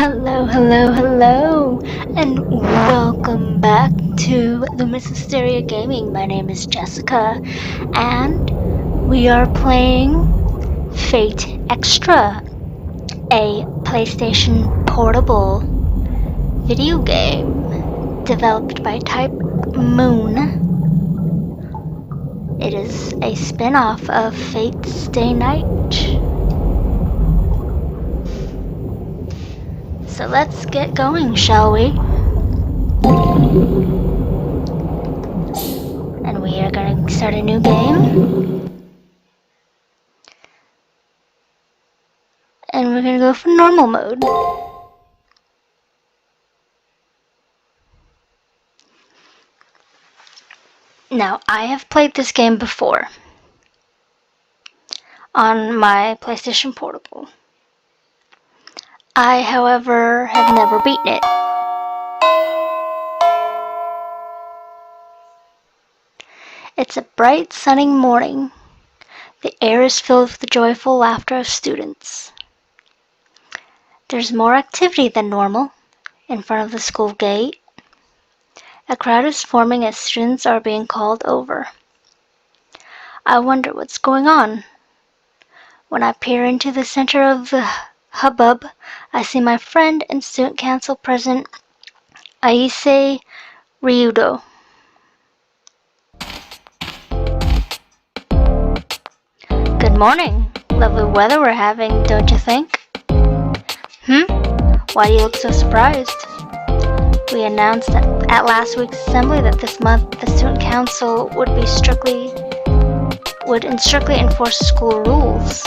Hello, hello, hello, and welcome back to Luminous Hysteria Gaming. My name is Jessica, and we are playing Fate Extra, a PlayStation Portable video game developed by Type Moon. It is a spin-off of Fate Stay Night. So let's get going, shall we? And we are going to start a new game. And we're going to go for normal mode. Now, I have played this game before on my PlayStation Portable. I, however, have never beaten it. It's a bright, sunny morning. The air is filled with the joyful laughter of students. There's more activity than normal in front of the school gate. A crowd is forming as students are being called over. I wonder what's going on. When I peer into the center of the hubbub, I see my friend and student council president, Aise Ryudo. Good morning. Lovely weather we're having, don't you think? Why do you look so surprised? We announced at last week's assembly that this month the student council would strictly enforce school rules.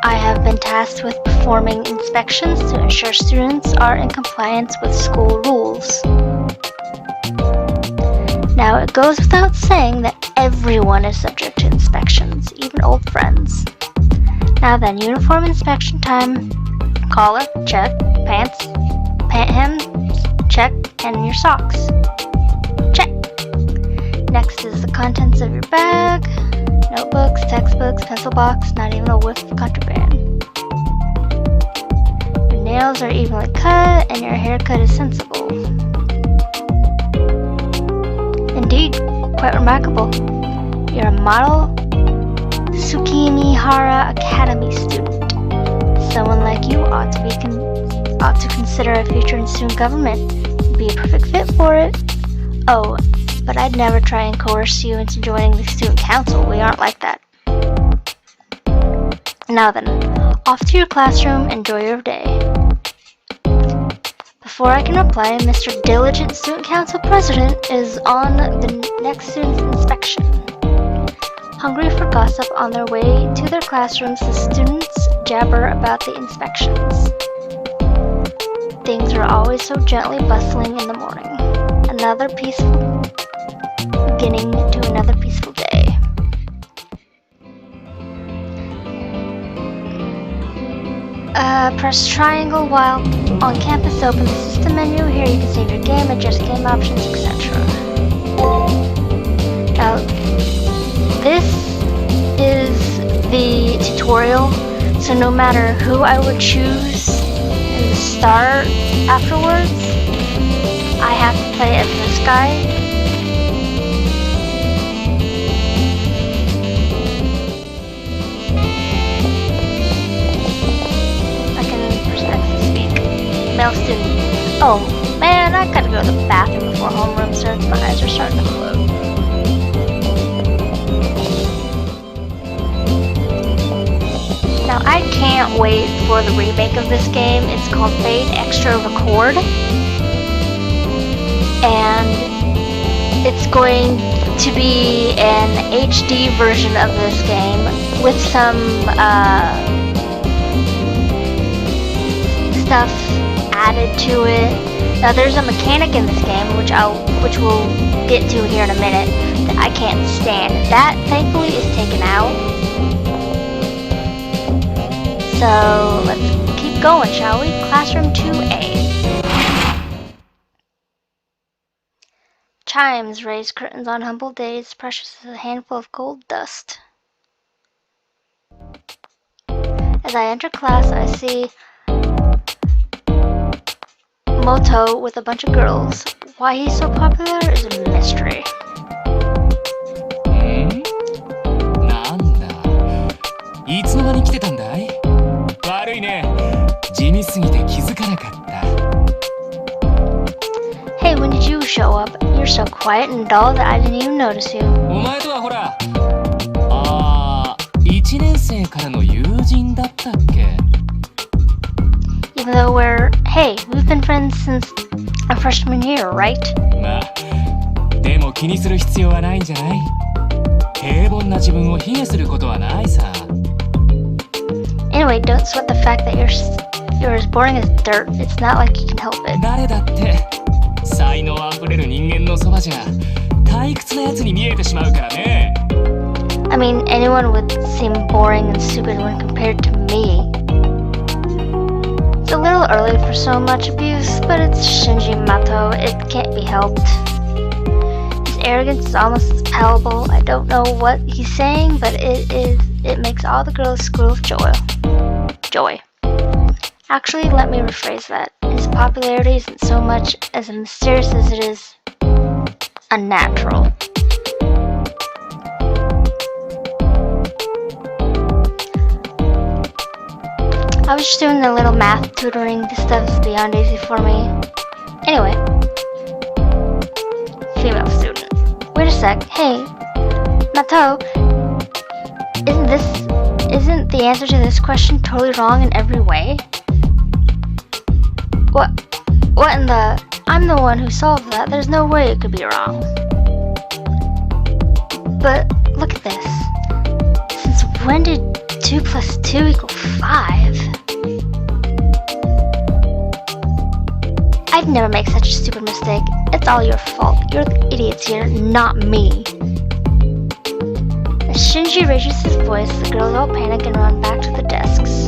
I have been tasked with performing inspections to ensure students are in compliance with school rules. Now, it goes without saying that everyone is subject to inspections, even old friends. Now then, uniform inspection time. Collar, check. Pants, hems, check. And your socks, check. Next is the contents of your bag. Notebooks, textbooks, pencil box, not even a whiff of contraband. Your nails are evenly cut and your haircut is sensible. Indeed, quite remarkable. You're a model Tsukimihara Academy student. Someone like you ought to consider a future in student government. You'd be a perfect fit for it. Oh, but I'd never try and coerce you into joining the student council. We aren't like that. Now then, off to your classroom. Enjoy your day. Before I can reply, Mr. Diligent Student Council President is on the next student's inspection. Hungry for gossip on their way to their classrooms, the students jabber about the inspections. Things are always so gently bustling in the morning. Another peaceful beginning to another peaceful day. Press triangle while on campus to open the system menu. Here you can save your game, adjust game options, etc. Now, this is the tutorial, so no matter who I would choose in the start afterwards, I have to play as this guy. Male student. Oh man, I gotta go to the bathroom before homeroom starts. My eyes are starting to close. Now I can't wait for the remake of this game. It's called Fate Extra Record. And it's going to be an HD version of this game with some stuff added to it. Now there's a mechanic in this game which we'll get to here in a minute that I can't stand. That thankfully is taken out. So let's keep going, shall we? Classroom 2A. Chimes raise curtains on humble days, precious as a handful of gold dust. As I enter class, I see Moto with a bunch of girls. Why he's so popular is a mystery. なんだ、いつの間に来てたんだい？悪いね、地味すぎて気づかなかった。 Hey, when did you show up? You're so quiet and dull that I didn't even notice you. お前とはほら、1年生からの友人だったっけ？ Even though we've been friends since our freshman year, right? まあ、でも気にする必要はないんじゃない？平凡な自分を卑下することはないさ。 Anyway, don't sweat the fact that you're as boring as dirt. It's not like you can help it. 誰だって才能あふれる人間のそばじゃ退屈なやつに見えてしまうからね。 I mean, anyone would seem boring and stupid when compared to me. It's a little early for so much abuse, but it's Shinji Mato. It can't be helped. His arrogance is almost as palpable. I don't know what he's saying, but it makes all the girls squeal with joy. Actually, let me rephrase that. His popularity isn't so much as mysterious as it is unnatural. I was just doing a little math tutoring. This stuff's beyond easy for me. Anyway. Female student. Wait a sec. Hey, Mato, isn't the answer to this question totally wrong in every way? What in the... I'm the one who solved that. There's no way it could be wrong. But look at this. Since when did 2 plus 2 equal 5? I'd never make such a stupid mistake. It's all your fault. You're the idiots here, not me. As Shinji raises his voice, the girls all panic and run back to the desks.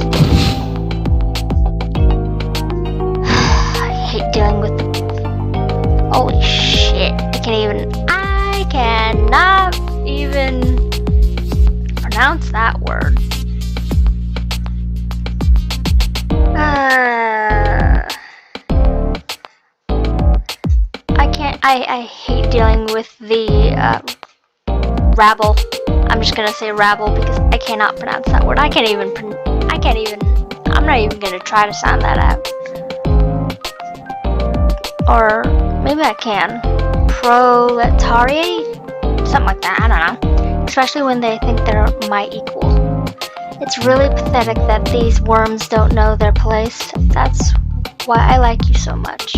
I hate dealing with the... Holy shit. I cannot even pronounce that word. I hate dealing with the rabble. I'm just gonna say rabble because I cannot pronounce that word. I'm not even gonna try to sound that out. Or maybe I can. Proletariat? Something like that, I don't know. Especially when they think they're my equal. It's really pathetic that these worms don't know their place. That's why I like you so much.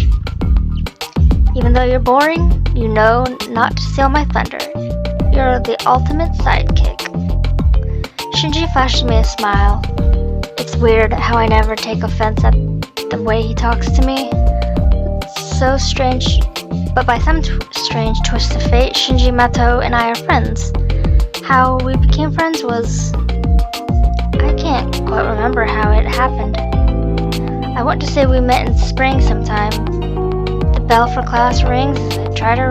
Even though you're boring, you know not to steal my thunder. You're the ultimate sidekick. Shinji flashes me a smile. It's weird how I never take offense at the way he talks to me. It's so strange, but by some strange twist of fate, Shinji Mato and I are friends. How we became friends was... I can't quite remember how it happened. I want to say we met in spring sometime. The bell for class rings as I try to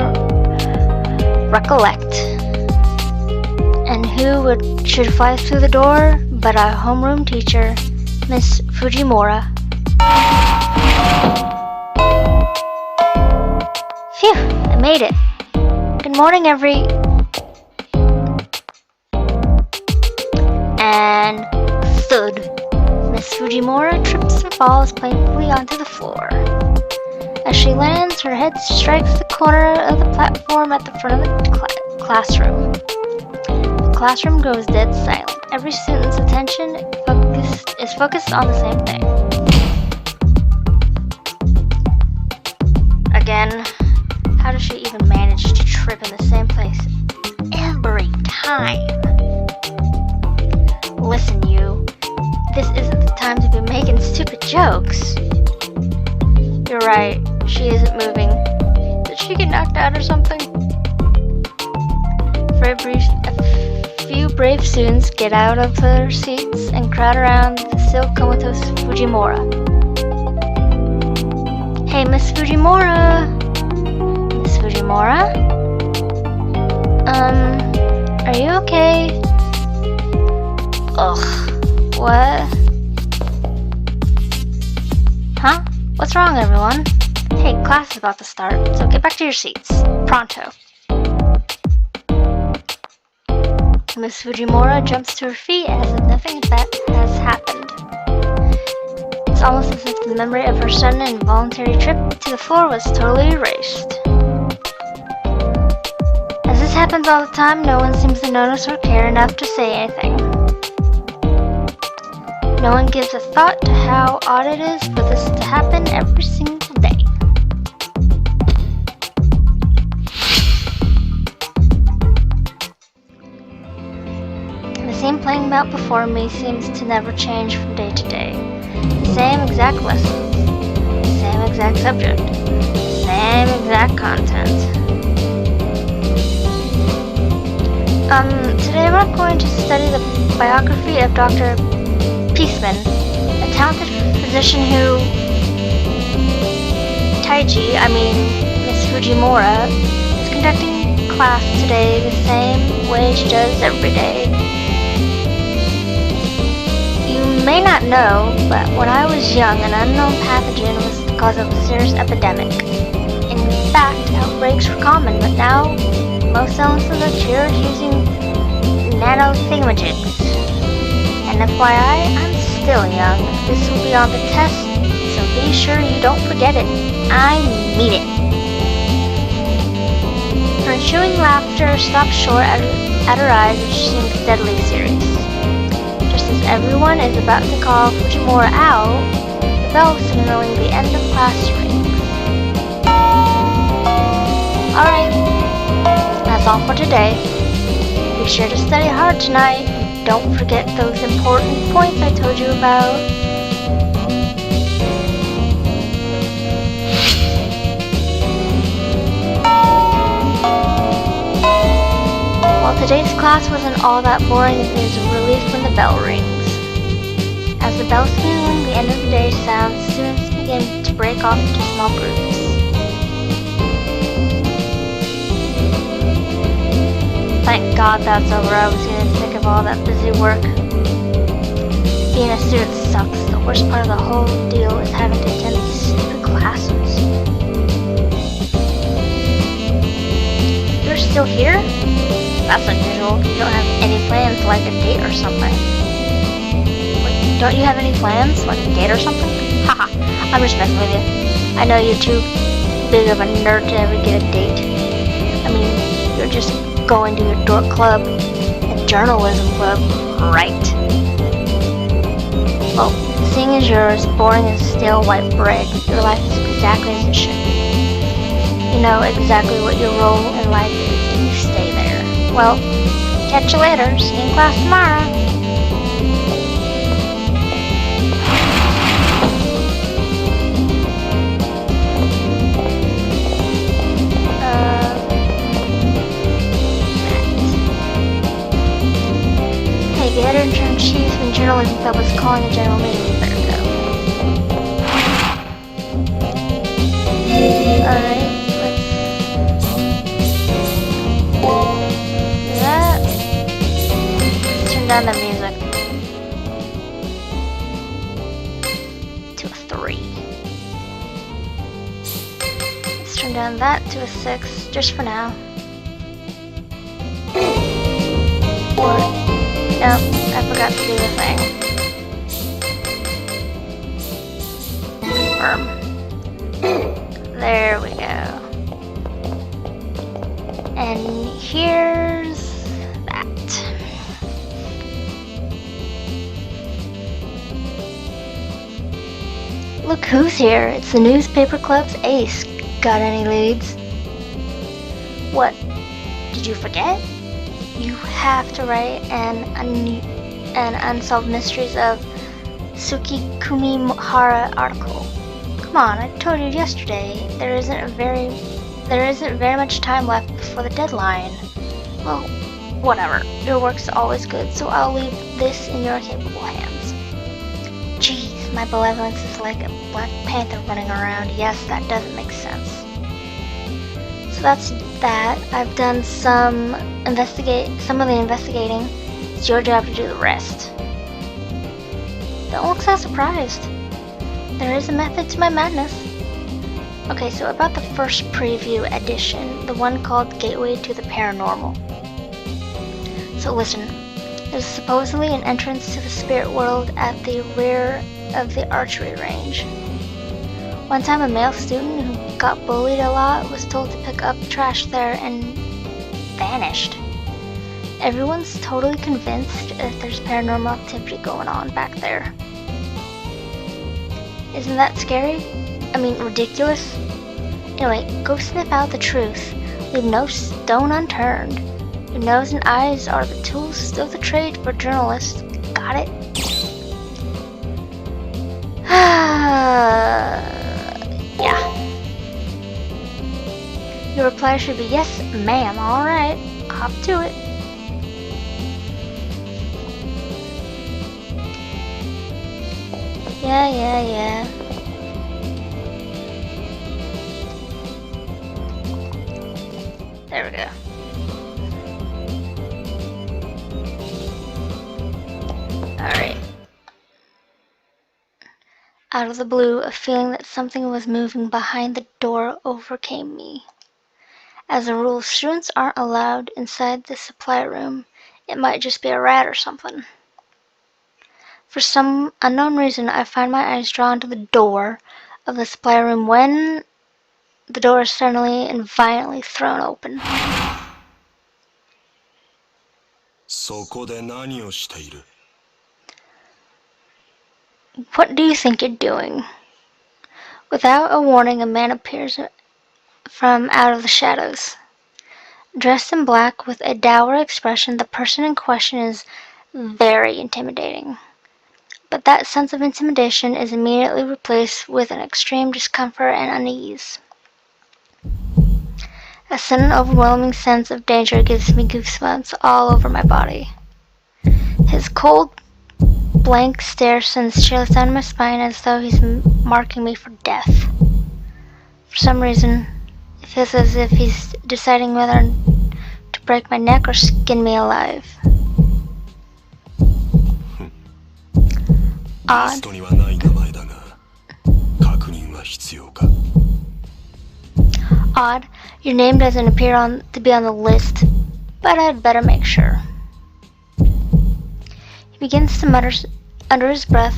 recollect. And who should fly through the door but our homeroom teacher, Miss Fujimura. Phew, I made it. Good morning, And thud. Miss Fujimura trips and falls painfully onto the floor. As she lands, her head strikes the corner of the platform at the front of the classroom. The classroom goes dead silent. Every student's attention is focused on the same thing. Again, how does she even manage to trip in the same place every time? Listen, you. This isn't the time to be making stupid jokes. You're right. She isn't moving. Did she get knocked out or something? A few brave students get out of their seats and crowd around the still comatose Fujimura. Hey, Miss Fujimura! Miss Fujimura? Are you okay? Ugh, what? Huh? What's wrong, everyone? Hey, class is about to start, so get back to your seats. Pronto. Miss Fujimura jumps to her feet as if nothing has happened. It's almost as if the memory of her sudden and involuntary trip to the floor was totally erased. As this happens all the time, no one seems to notice or care enough to say anything. No one gives a thought to how odd it is for this to happen every single day. The scene playing out before me seems to never change from day to day. The same exact lessons, same exact subject, same exact content. Today we're going to study the biography of Dr. Peaceman, a talented physician who Miss Fujimura, is conducting class today the same way she does every day. You may not know, but when I was young, an unknown pathogen was the cause of a serious epidemic. In fact, outbreaks were common, but now most illnesses are cured using nano-thingamajigs. And FYI, I'm still young. This will be on the test, so be sure you don't forget it. I mean it. Her ensuing laughter stopped short at her eyes, which seemed deadly serious. Just as everyone is about to call Fujimura out, the bell signaling the end of class rings. Alright, that's all for today. Be sure to study hard tonight. Don't forget those important points I told you about. While today's class wasn't all that boring, there's a relief when the bell rings. As the bell signaling the end of the day sounds, students begin to break off into small groups. Thank God that's over. I was getting sick of all that busy work. Being a student sucks. The worst part of the whole deal is having to attend these stupid classes. You're still here? That's unusual. You don't have any plans, like a date or something. Wait, don't you have any plans, like a date or something? Haha, I'm just messing with you. I know you're too big of a nerd to ever get a date. I mean, you're just going to your dork club and journalism club, right? Well, seeing as you're as boring as stale white bread, your life is exactly as it should be. You know exactly what your role in life is and you stay there. Well, catch you later. See you in class tomorrow. The editor-in-chief in journalism club was calling a general meeting. We better go. Alright, let's do that. Let's turn down the music to a 3. Let's turn down that to a 6, just for now. Nope, I forgot to do the thing. Confirm. There we go. And here's that. Look who's here. It's the newspaper club's ace. Got any leads? What? Did you forget? You have to write an Unsolved Mysteries of Tsukikumi article. Come on, I told you yesterday. There isn't very much time left before the deadline. Well, whatever. Your work's always good, so I'll leave this in your capable hands. Jeez, my benevolence is like a Black Panther running around. Yes, that doesn't make sense. So that's that. I've done some of the investigating. It's your job to do the rest. Don't look so surprised. There is a method to my madness. Okay, so about the first preview edition, the one called Gateway to the Paranormal. So listen, there's supposedly an entrance to the spirit world at the rear of the archery range. One time a male student who got bullied a lot was told to pick up trash there and vanished. Everyone's totally convinced that there's paranormal activity going on back there. Isn't that scary? I mean, ridiculous? Anyway, go sniff out the truth. Leave no stone unturned. Your nose and eyes are the tools of the trade for journalists. Got it? Yeah. Your reply should be yes, ma'am. Alright, hop to it. Yeah. There we go. Alright. Out of the blue, a feeling that something was moving behind the door overcame me. As a rule, students aren't allowed inside the supply room. It might just be a rat or something. For some unknown reason, I find my eyes drawn to the door of the supply room when the door is suddenly and violently thrown open. そこで何をしている? What do you think you're doing? Without a warning, a man appears from out of the shadows. Dressed in black with a dour expression, the person in question is very intimidating. But that sense of intimidation is immediately replaced with an extreme discomfort and unease. A sudden overwhelming sense of danger gives me goosebumps all over my body. His cold, blank stare sends chills down my spine as though he's marking me for death. For some reason, it feels as if he's deciding whether to break my neck or skin me alive. Odd. Odd. Your name doesn't appear to be on the list, but I'd better make sure. He begins to mutter under his breath,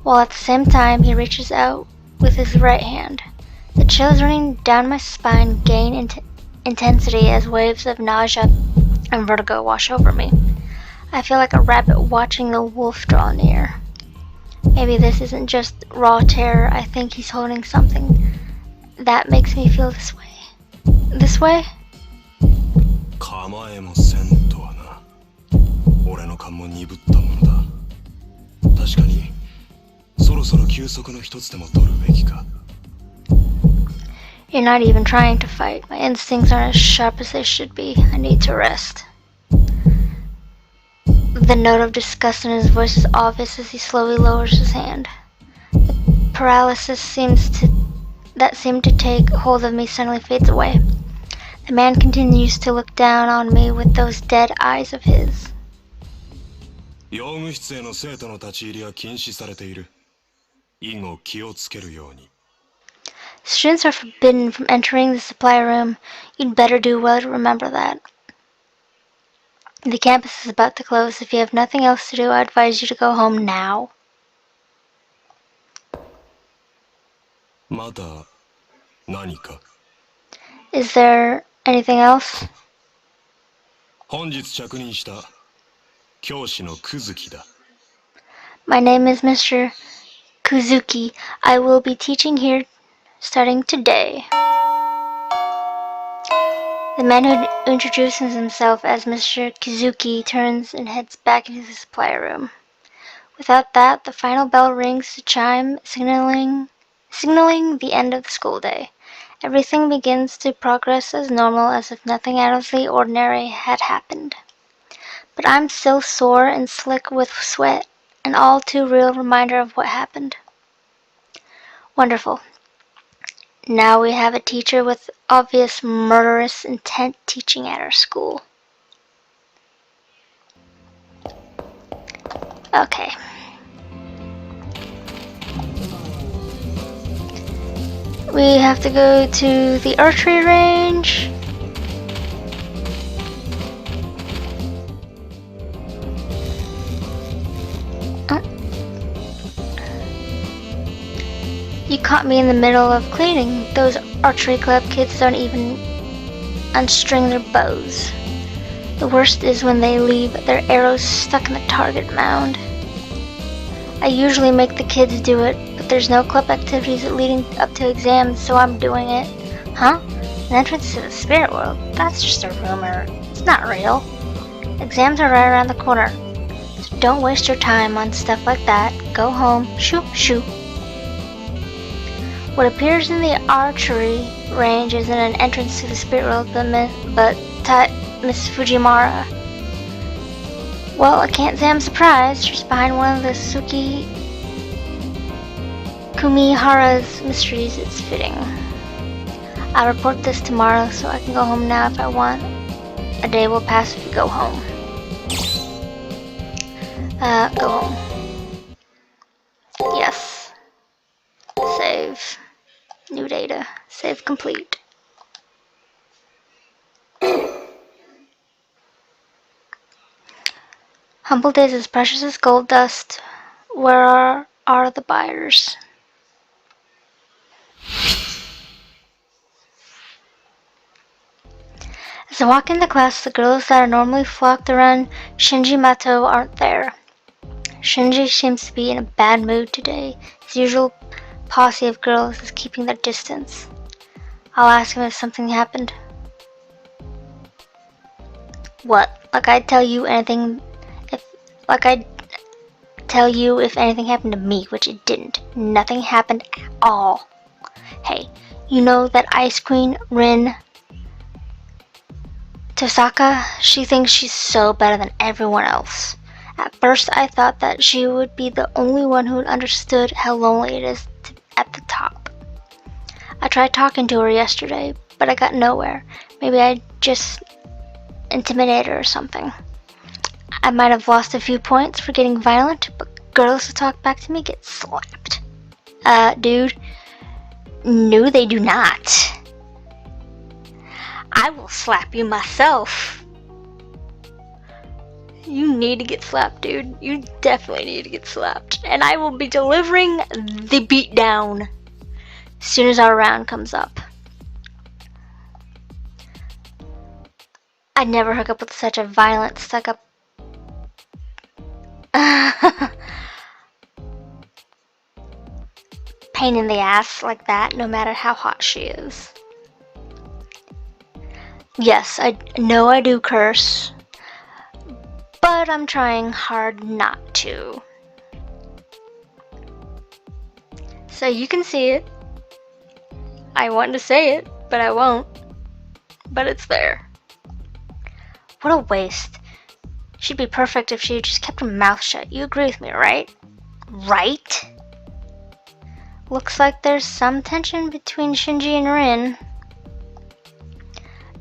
while at the same time he reaches out with his right hand. The chills running down my spine gain intensity as waves of nausea and vertigo wash over me. I feel like a rabbit watching the wolf draw near. Maybe this isn't just raw terror. I think he's holding something that makes me feel this way. This way? 構えもせんとはな。俺の勘も鈍ったもんだ。確かに、そろそろ休息の一つでも取るべきか。You're not even trying to fight. My instincts aren't as sharp as they should be. I need to rest. The note of disgust in his voice is obvious as he slowly lowers his hand. The paralysis that seemed to take hold of me suddenly fades away. The man continues to look down on me with those dead eyes of his. 用務室への生徒の立ち入りは禁止されている。以後気をつけるように。Students are forbidden from entering the supply room. You'd better do well to remember that. The campus is about to close. If you have nothing else to do, I advise you to go home now. まだ何か? Is there anything else? 本日着任した教師の久月だ。My name is Mr. Kuzuki. I will be teaching here starting today. The man who introduces himself as Mr. Kizuki turns and heads back into the supply room. Without that, the final bell rings to chime, signaling the end of the school day. Everything begins to progress as normal, as if nothing out of the ordinary had happened. But I'm still sore and slick with sweat, an all too real reminder of what happened. Wonderful. Now we have a teacher with obvious murderous intent teaching at our school. Okay. We have to go to the archery range. You caught me in the middle of cleaning. Those archery club kids don't even unstring their bows. The worst is when they leave their arrows stuck in the target mound. I usually make the kids do it, but there's no club activities leading up to exams, so I'm doing it. Huh? An entrance to the spirit world? That's just a rumor. It's not real. Exams are right around the corner. So don't waste your time on stuff like that. Go home. Shoo, shoo. What appears in the archery range isn't an entrance to the spirit world, but Miss Fujimura. Well, I can't say I'm surprised. She's behind one of the Suki Kumihara's mysteries. It's fitting. I'll report this tomorrow, so I can go home now if I want. A day will pass if you go home. Go home. Yes. Save. New data. Save complete. Humbled is as precious as gold dust. Where are the buyers? As I walk into class, the girls that are normally flocked around Shinji Mato aren't there. Shinji seems to be in a bad mood today. His usual posse of girls is keeping their distance. I'll ask him if something happened. What? Like I'd tell you if anything happened to me, which it didn't. Nothing happened at all. Hey, you know that Ice Queen, Rin Tosaka? She thinks she's so better than everyone else. At first I thought that she would be the only one who understood how lonely it is at the top. I tried talking to her yesterday, but I got nowhere. Maybe I just intimidated her or something. I might have lost a few points for getting violent, but girls who talk back to me get slapped. Dude. No, they do not. I will slap you myself. You need to get slapped, dude. You definitely need to get slapped. And I will be delivering the beatdown as soon as our round comes up. I'd never hook up with such a violent, stuck-up pain in the ass like that, no matter how hot she is. Yes, I know I do curse, but I'm trying hard not to. So you can see it. I want to say it, but I won't. But it's there. What a waste. She'd be perfect if she just kept her mouth shut. You agree with me, right? Right? Looks like there's some tension between Shinji and Rin.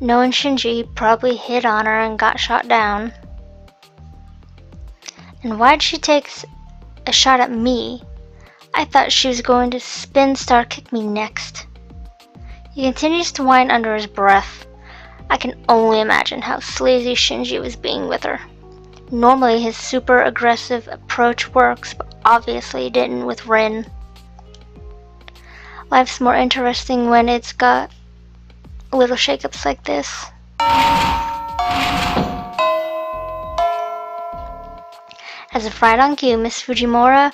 Knowing Shinji probably hit on her and got shot down. And why'd she take a shot at me? I thought she was going to spin star kick me next. He continues to whine under his breath. I can only imagine how sleazy Shinji was being with her. Normally his super aggressive approach works, but obviously it didn't with Rin. Life's more interesting when it's got little shakeups like this. As if right on cue, Miss Fujimura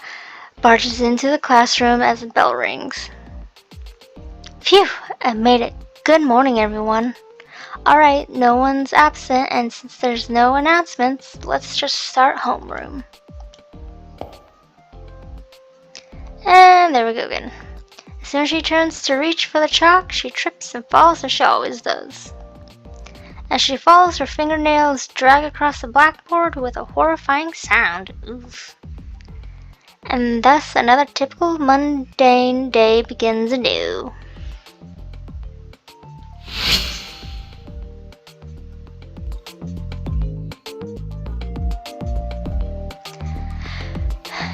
barges into the classroom as the bell rings. Phew, I made it. Good morning, everyone. Alright, no one's absent, and since there's no announcements, let's just start homeroom. And there we go again. As soon as she turns to reach for the chalk, she trips and falls as she always does. As she falls, her fingernails drag across the blackboard with a horrifying sound. Oof. And thus another typical mundane day begins anew.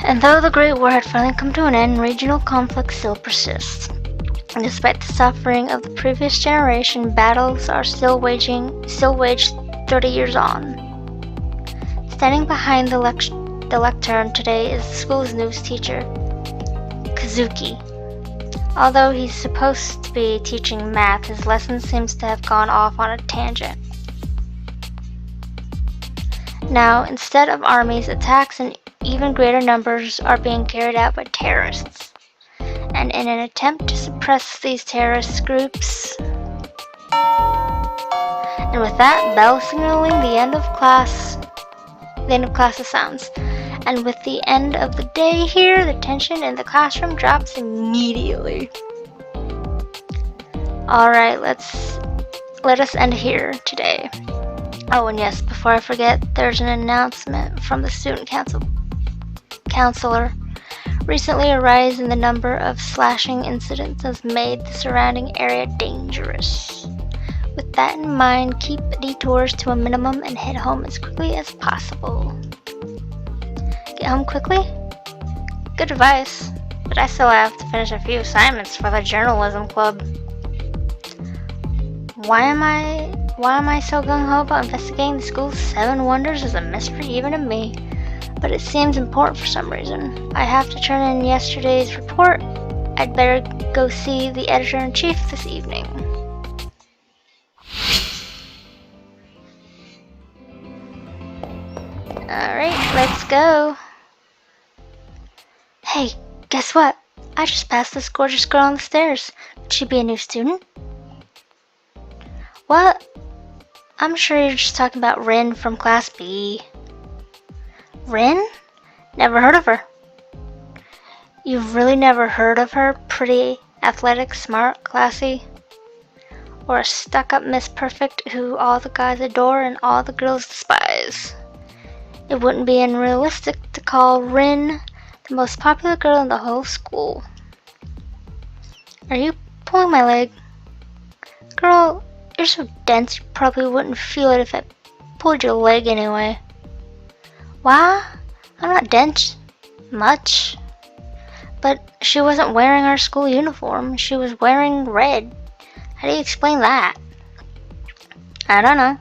And though the Great War had finally come to an end, regional conflict still persists. And despite the suffering of the previous generation, battles are still waged 30 years on. Standing behind the lectern today is the school's news teacher, Kazuki. Although he's supposed to be teaching math, his lesson seems to have gone off on a tangent. Now, instead of armies, attacks in even greater numbers are being carried out by terrorists. And in an attempt to suppress these terrorist groups, and with that, bell signaling the end of class sounds. And with the end of the day here, the tension in the classroom drops immediately. Alright, let us end here today. Oh, and yes, before I forget, there's an announcement from the student counselor. Recently, a rise in the number of slashing incidents has made the surrounding area dangerous. With that in mind, keep detours to a minimum and head home as quickly as possible. Get home quickly? Good advice, but I still have to finish a few assignments for the journalism club. Why am I so gung-ho about investigating the school's 7 wonders is a mystery even to me, but it seems important for some reason. I have to turn in yesterday's report. I'd better go see the editor-in-chief this evening. Alright, let's go. Hey, guess what? I just passed this gorgeous girl on the stairs. Could she be a new student? What? I'm sure you're just talking about Rin from Class B. Rin? Never heard of her. You've really never heard of her? Pretty, athletic, smart, classy? Or a stuck-up Miss Perfect who all the guys adore and all the girls despise? It wouldn't be unrealistic to call Rin the most popular girl in the whole school. Are you pulling my leg? Girl, you're so dense you probably wouldn't feel it if I pulled your leg anyway. Why? I'm not dense much. But she wasn't wearing our school uniform. She was wearing red. How do you explain that? I don't know.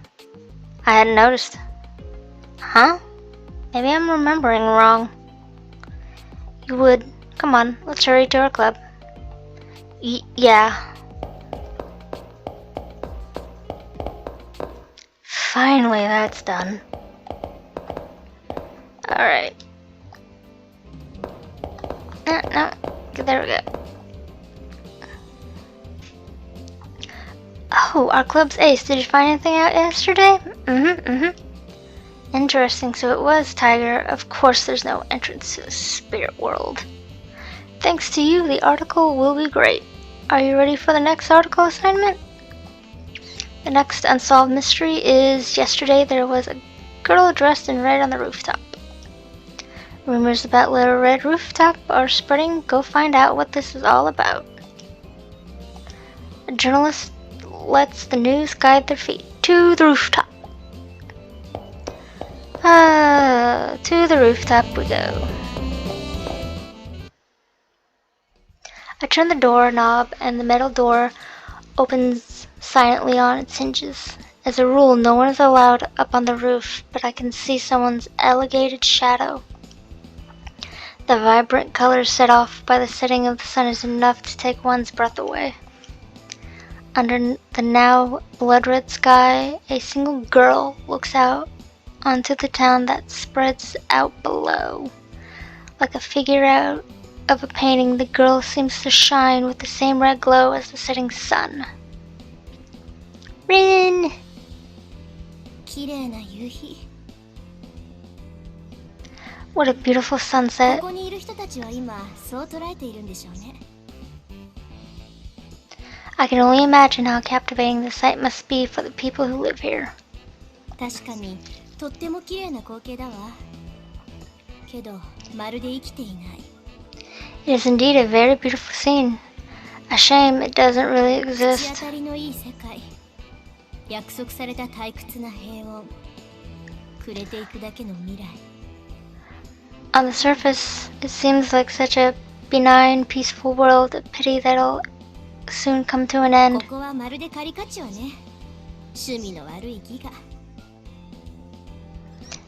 I hadn't noticed. Huh? Maybe I'm remembering wrong. You would. Come on, let's hurry to our club. Yeah. Finally, that's done. Alright. No, there we go. Oh, our club's ace. Did you find anything out yesterday? Interesting, so it was Tiger. Of course there's no entrance to the spirit world. Thanks to you, the article will be great. Are you ready for the next article assignment? The next unsolved mystery is yesterday there was a girl dressed in red on the rooftop. Rumors about Little Red Rooftop are spreading. Go find out what this is all about. A journalist lets the news guide their feet to the rooftop. To the rooftop we go. I turn the doorknob and the metal door opens silently on its hinges. As a rule, no one is allowed up on the roof, but I can see someone's elongated shadow. The vibrant colors set off by the setting of the sun is enough to take one's breath away. Under the now blood-red sky, a single girl looks out onto the town that spreads out below. Like a figure out of a painting, the girl seems to shine with the same red glow as the setting sun. Rin! What a beautiful sunset. I can only imagine how captivating the sight must be for the people who live here. It is indeed a very beautiful scene. A shame it doesn't really exist. On the surface, it seems like such a benign, peaceful world. A pity that soon come to an end. ここはまるでカリカチュアね。趣味の悪いギガ。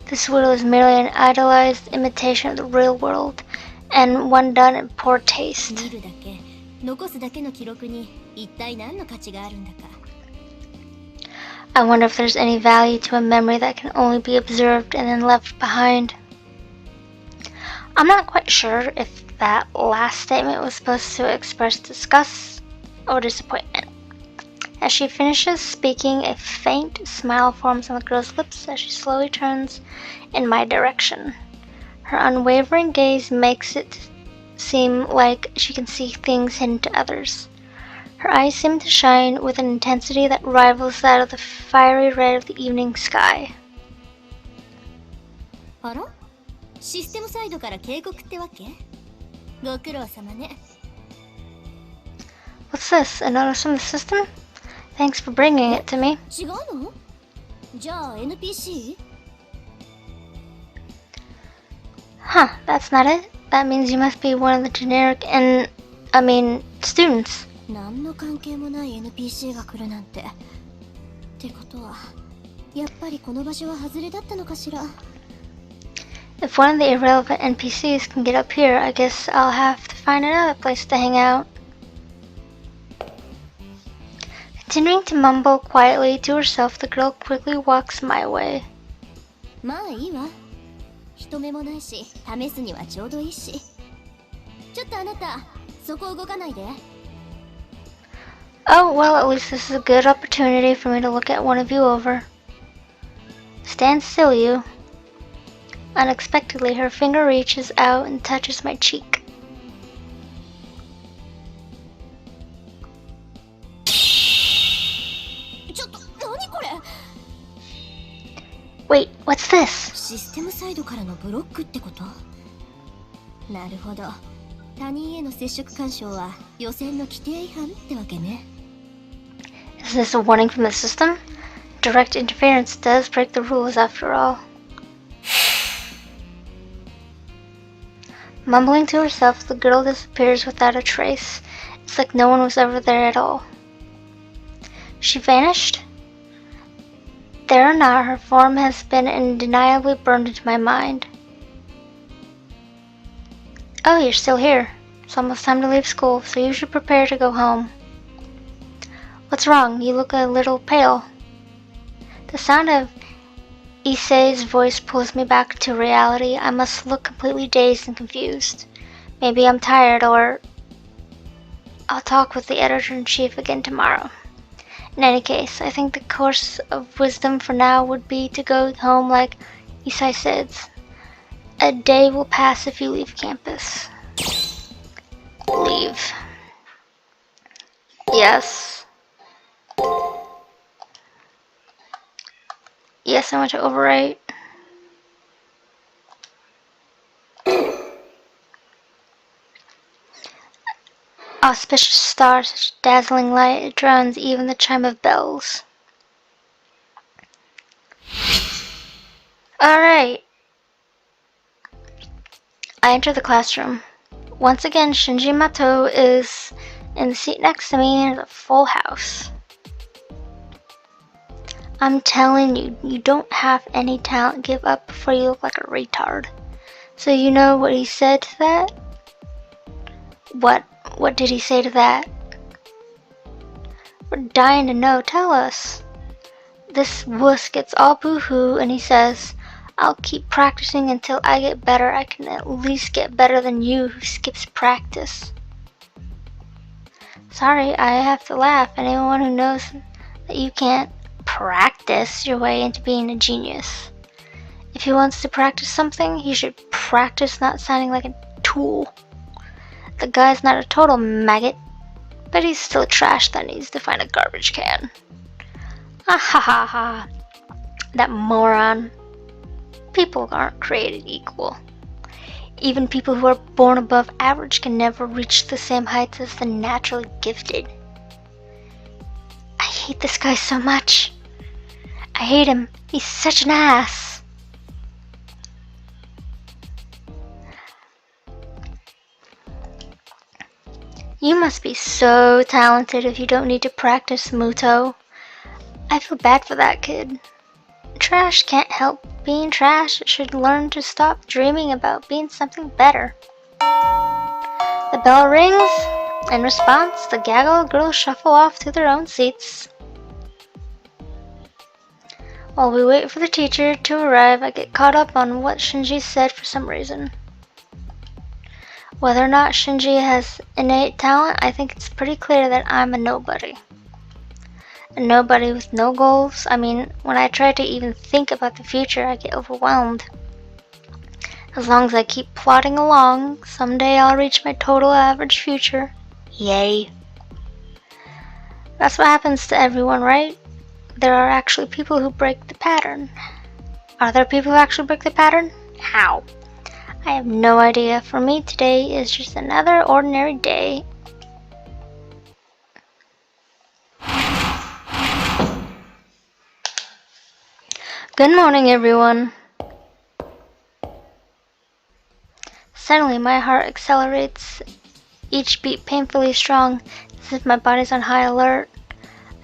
This world is merely an idolized imitation of the real world, and one done in poor taste. 見るだけ、残すだけの記録に一体何の価値があるんだか。 I wonder if there's any value to a memory that can only be observed and then left behind. I'm not quite sure if that last statement was supposed to express disgust or disappointment. As she finishes speaking, a faint smile forms on the girl's lips as she slowly turns in my direction. Her unwavering gaze makes it seem like she can see things hidden to others. Her eyes seem to shine with an intensity that rivals that of the fiery red of the evening sky. あら？システムサイドから警告ってわけ？ご苦労様ね。 What's this? A notice from the system? Thanks for bringing it to me. 違うの？じゃあ NPC？ Huh, that's not it. That means you must be one of the generic students. 何の関係もない NPC が来るなんて。ってことは、やっぱりこの場所は外れだったのかしら。 If one of the irrelevant NPCs can get up here, I guess I'll have to find another place to hang out. Continuing to mumble quietly to herself, the girl quickly walks my way. まあいいわ。人目もないし、試すにはちょうどいいし。ちょっとあなた、そこ動かないで。 Oh, well, at least this is a good opportunity for me to look at one of you over. Stand still, you. Unexpectedly, her finger reaches out and touches my cheek. Wait, what's this? システムサイドからのブロックってこと？なるほど。他人への接触干渉は予選の規定違反ってわけね。 Is this a warning from the system? Direct interference does break the rules after all. Mumbling to herself, the girl disappears without a trace. It's like no one was ever there at all. She vanished? There or not, her form has been undeniably burned into my mind. Oh, you're still here. It's almost time to leave school, so you should prepare to go home. What's wrong? You look a little pale. The sound of Issei's voice pulls me back to reality. I must look completely dazed and confused. Maybe I'm tired, or I'll talk with the editor-in-chief again tomorrow. In any case, I think the course of wisdom for now would be to go home like Issei says. A day will pass if you leave campus. Leave. Yes. Yes, I want to overwrite. Auspicious star, such dazzling light, it drowns even the chime of bells. Alright. I enter the classroom. Once again, Shinji Mato is in the seat next to me, and it's a full house. I'm telling you, you don't have any talent. Give up before you look like a retard. So you know what he said to that? What did he say to that? We're dying to know. Tell us. This wuss gets all boo-hoo and he says, I'll keep practicing until I get better. I can at least get better than you who skips practice. Sorry, I have to laugh. Anyone who knows that you can't practice your way into being a genius. If he wants to practice something, he should practice not sounding like a tool. The guy's not a total maggot, but he's still trash that needs to find a garbage can. Ah ha ha ha. That moron. People aren't created equal. Even people who are born above average can never reach the same heights as the naturally gifted. I hate this guy so much. I hate him. He's such an ass. You must be so talented if you don't need to practice, Muto. I feel bad for that kid. Trash can't help being trash. It should learn to stop dreaming about being something better. The bell rings. In response, the gaggle of girls shuffle off to their own seats. While we wait for the teacher to arrive, I get caught up on what Shinji said for some reason. Whether or not Shinji has innate talent, I think it's pretty clear that I'm a nobody. A nobody with no goals. I mean, when I try to even think about the future, I get overwhelmed. As long as I keep plodding along, someday I'll reach my total average future. Yay. That's what happens to everyone, right? There are actually people who break the pattern. Are there people who actually break the pattern? How? I have no idea. For me, today is just another ordinary day. Good morning, everyone. Suddenly, my heart accelerates, each beat painfully strong, as if my body's on high alert.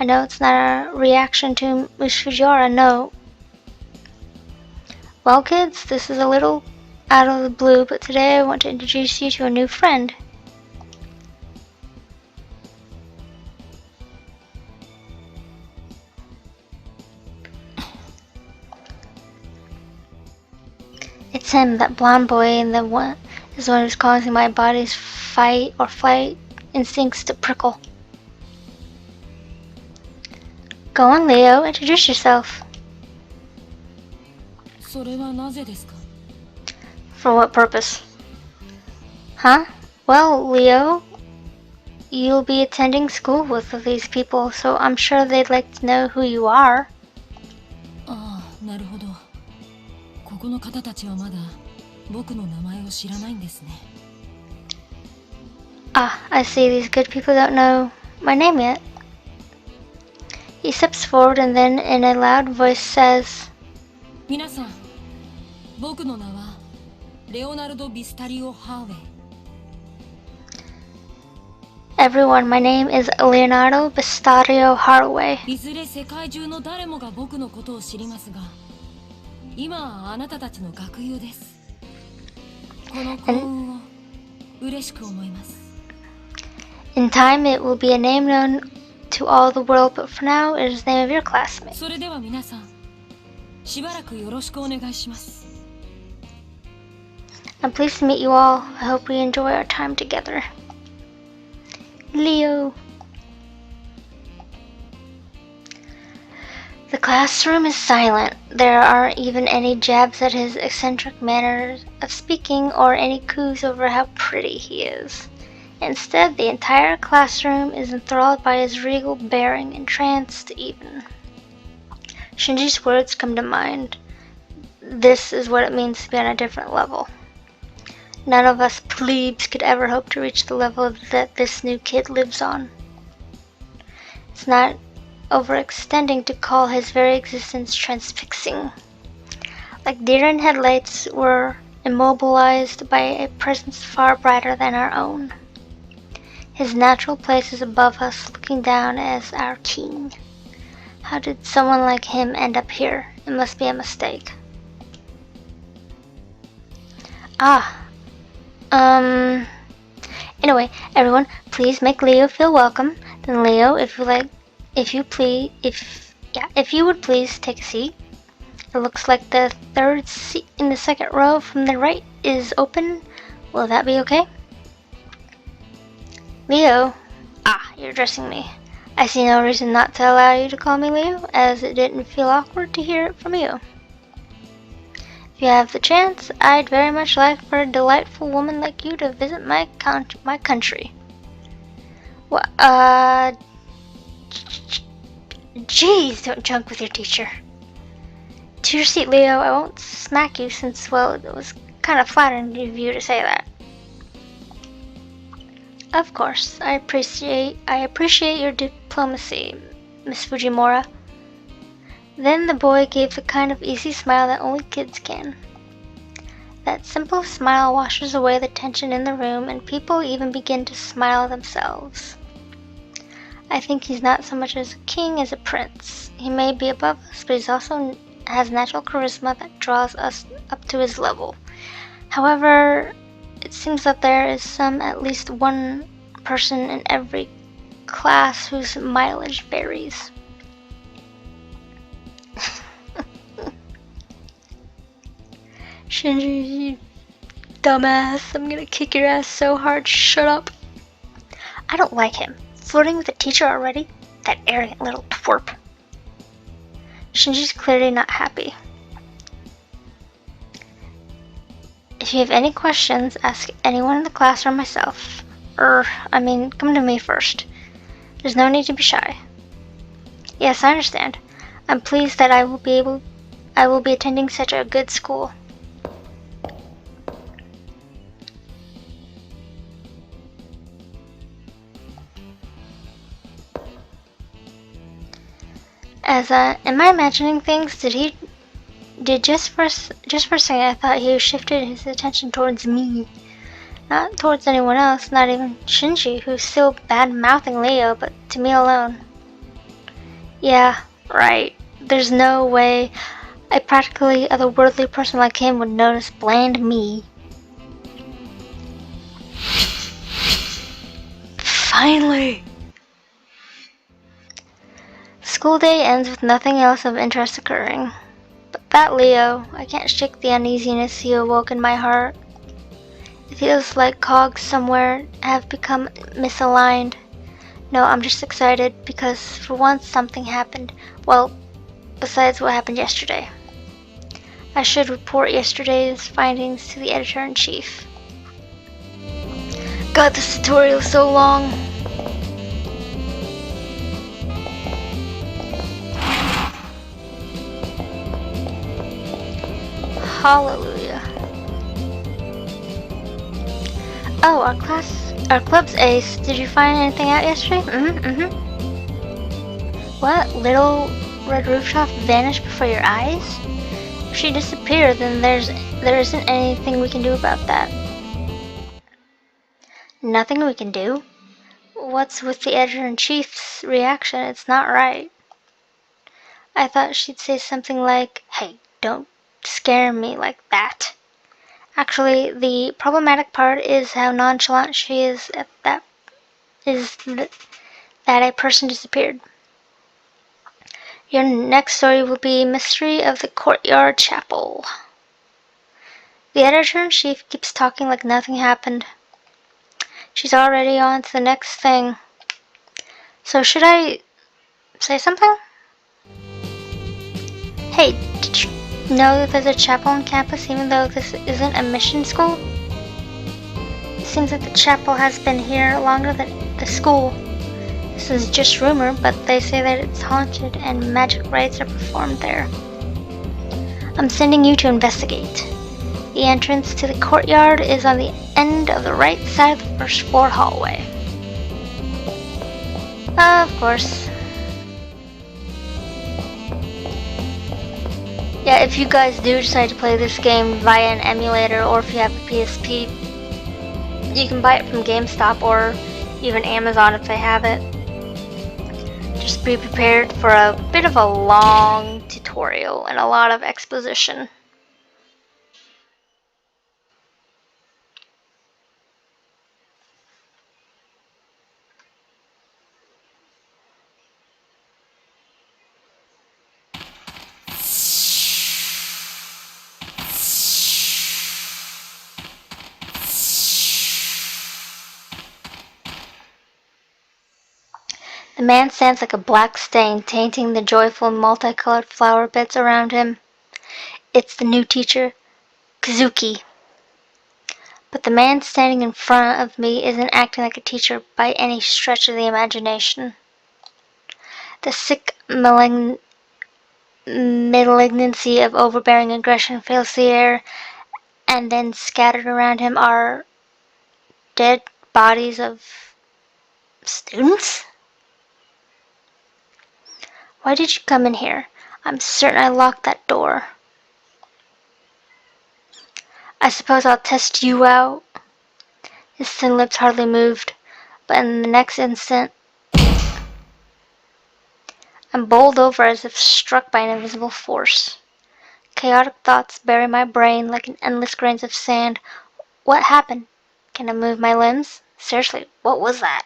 I know it's not a reaction to Miss Fujiwara, no. Well, kids, this is a little out of the blue, but today I want to introduce you to a new friend. It's him, that blonde boy, and the one who's causing my body's fight or flight instincts to prickle. Go on, Leo, introduce yourself. それはなぜですか? For what purpose? Huh? Well, Leo, you'll be attending school with these people, so I'm sure they'd like to know who you are. ああ、なるほど。ここの方たちはまだ僕の名前を知らないんですね。Ah, I see these good people don't know my name yet. He steps forward and then in a loud voice says, 皆さん、僕の名はレオナルド・ビスタリオ・ハーウェイ。 Everyone, my name is Leonardo Bistario Haraway. いずれ世界中の誰もが僕のことを知りますが、今はあなたたちの学友です。この幸運を嬉しく思います。 In time, it will be a name known to all the world, but for now, it is the name of your classmate. それでは皆さん、しばらくよろしくお願いします。 I'm pleased to meet you all. I hope we enjoy our time together. Leo. The classroom is silent. There aren't even any jabs at his eccentric manner of speaking or any coos over how pretty he is. Instead, the entire classroom is enthralled by his regal bearing, entranced even. Shinji's words come to mind. This is what it means to be on a different level. None of us plebes could ever hope to reach the level that this new kid lives on. It's not overextending to call his very existence transfixing. Like deer in headlights, we're immobilized by a presence far brighter than our own. His natural place is above us, looking down as our king. How did someone like him end up here? It must be a mistake. Anyway, everyone, please make Leo feel welcome. Then Leo, if you would please take a seat. It looks like the third seat in the second row from the right is open. Will that be okay? Leo? You're addressing me. I see no reason not to allow you to call me Leo, as it didn't feel awkward to hear it from you. If you have the chance, I'd very much like for a delightful woman like you to visit my country. Jeez, don't junk with your teacher. To your seat, Leo. I won't smack you since, well, it was kind of flattering of you to say that. Of course, I appreciate your diplomacy, Miss Fujimura. Then the boy gave the kind of easy smile that only kids can. That simple smile washes away the tension in the room, and people even begin to smile themselves. I think he's not so much as a king as a prince. He may be above us, but he also has natural charisma that draws us up to his level. However, it seems that there is at least one person in every class whose mileage varies. Shinji, you dumbass. I'm gonna kick your ass so hard. Shut up. I don't like him. Flirting with a teacher already? That arrogant little twerp. Shinji's clearly not happy. If you have any questions, ask anyone in the class or myself. Come to me first. There's no need to be shy. Yes, I understand. I'm pleased that I will be attending such a good school. Am I imagining things? Just for a second I thought he shifted his attention towards me. Not towards anyone else, not even Shinji, who's still bad-mouthing Leo, but to me alone. Yeah, right. There's no way a practically otherworldly person like him would notice bland me. Finally! School day ends with nothing else of interest occurring. But that Leo, I can't shake the uneasiness he awoke in my heart. It feels like cogs somewhere have become misaligned. No, I'm just excited because for once something happened. Well, besides what happened yesterday. I should report yesterday's findings to the editor-in-chief. God, this tutorial is so long. Hallelujah. Oh, our club's ace. Did you find anything out yesterday? What? Little red rooftop vanished before your eyes? If she disappeared, then there isn't anything we can do about that. Nothing we can do? What's with the editor-in-chief's reaction? It's not right. I thought she'd say something like, "Hey, don't scare me like that." Actually, the problematic part is how nonchalant she is at that a person disappeared. Your next story will be Mystery of the Courtyard Chapel. The editor-in-chief keeps talking like nothing happened. She's already on to the next thing. So should I say something? Hey, did you know that there's a chapel on campus even though this isn't a mission school? It seems that the chapel has been here longer than the school. This is just rumor, but they say that it's haunted and magic rites are performed there. I'm sending you to investigate. The entrance to the courtyard is on the end of the right side of the first floor hallway. Of course. Yeah, if you guys do decide to play this game via an emulator or if you have a PSP, you can buy it from GameStop or even Amazon if they have it. Just be prepared for a bit of a long tutorial and a lot of exposition. The man stands like a black stain, tainting the joyful multicolored flower beds around him. It's the new teacher, Kazuki. But the man standing in front of me isn't acting like a teacher by any stretch of the imagination. The sick malignancy of overbearing aggression fills the air, and then scattered around him are dead bodies of students? Why did you come in here? I'm certain I locked that door. I suppose I'll test you out. His thin lips hardly moved, but in the next instant, I'm bowled over as if struck by an invisible force. Chaotic thoughts bury my brain like an endless grains of sand. What happened? Can I move my limbs? Seriously, what was that?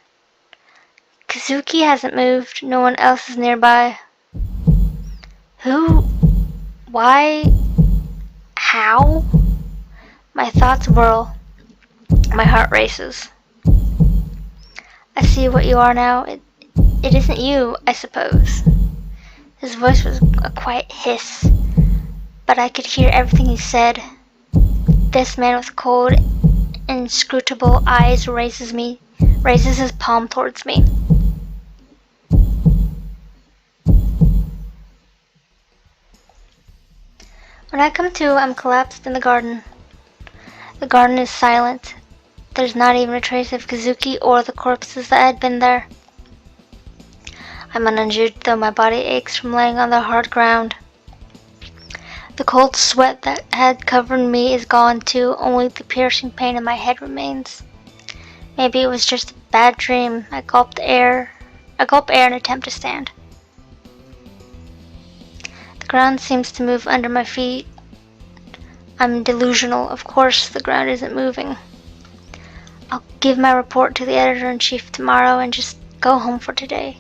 Kazuki hasn't moved. No one else is nearby. Who? Why? How? My thoughts whirl. My heart races. I see what you are now. It isn't you, I suppose. His voice was a quiet hiss, but I could hear everything he said. This man with cold, inscrutable eyes raises his palm towards me. When I come to, I'm collapsed in the garden. The garden is silent. There's not even a trace of Kazuki or the corpses that had been there. I'm uninjured, though my body aches from laying on the hard ground. The cold sweat that had covered me is gone too, only the piercing pain in my head remains. Maybe it was just a bad dream. I gulp air and attempt to stand. The ground seems to move under my feet. I'm delusional. Of course, the ground isn't moving. I'll give my report to the editor-in-chief tomorrow and just go home for today.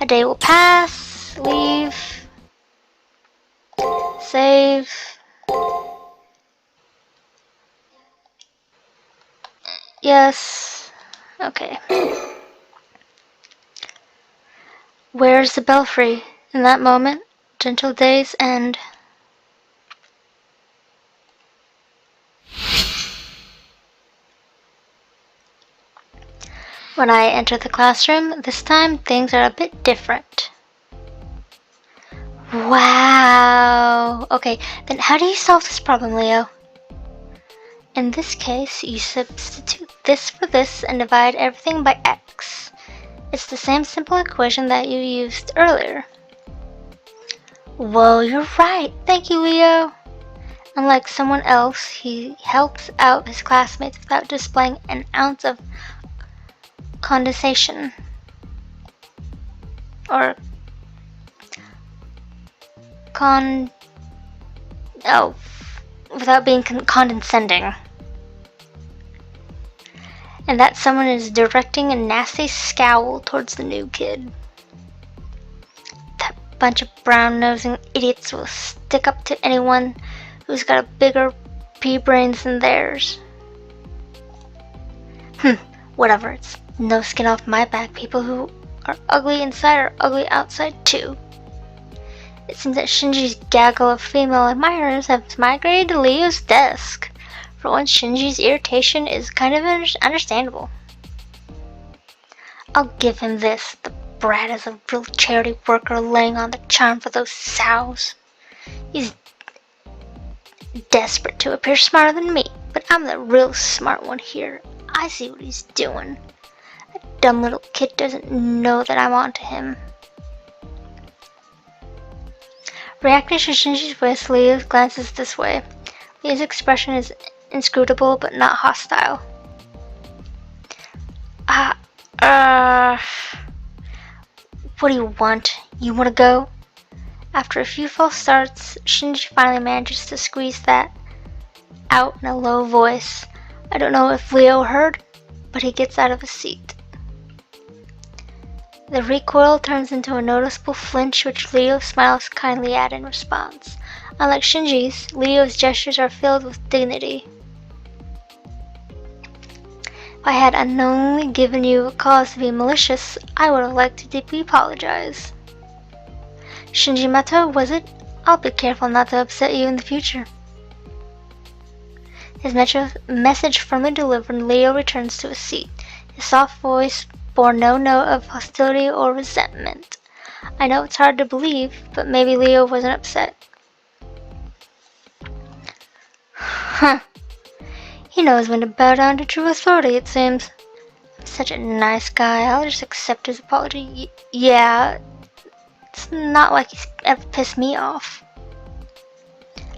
A day will pass. Leave. Save. Yes. Okay. Where's the belfry? In that moment, gentle days end. When I enter the classroom, this time things are a bit different. Wow! Okay, then how do you solve this problem, Leo? In this case, you substitute this for this and divide everything by x. It's the same simple equation that you used earlier. Whoa, you're right! Thank you, Leo! Unlike someone else, he helps out his classmates without displaying an ounce of condensation. Or without being condescending. And that someone is directing a nasty scowl towards the new kid. That bunch of brown-nosing idiots will stick up to anyone who's got a bigger pea brains than theirs. Whatever, it's no skin off my back. People who are ugly inside are ugly outside too. It seems that Shinji's gaggle of female admirers have migrated to Leo's desk. For once, Shinji's irritation is kind of understandable. I'll give him this. The brat is a real charity worker laying on the charm for those sows. He's desperate to appear smarter than me, but I'm the real smart one here. I see what he's doing. That dumb little kid doesn't know that I'm onto him. Reacting to Shinji's voice, Leo glances this way. Leo's expression is inscrutable but not hostile. What do you want? You want to go? After a few false starts, Shinji finally manages to squeeze that out in a low voice. I don't know if Leo heard, but he gets out of his seat. The recoil turns into a noticeable flinch, which Leo smiles kindly at in response. Unlike Shinji's, Leo's gestures are filled with dignity. If I had unknowingly given you a cause to be malicious, I would have liked to deeply apologize. Shinji Mato, was it? I'll be careful not to upset you in the future. His message firmly delivered, Leo returns to his seat. His soft voice bore no note of hostility or resentment. I know it's hard to believe, but maybe Leo wasn't upset. Huh. He knows when to bow down to true authority, it seems. I'm such a nice guy, I'll just accept his apology. Yeah, it's not like he's ever pissed me off.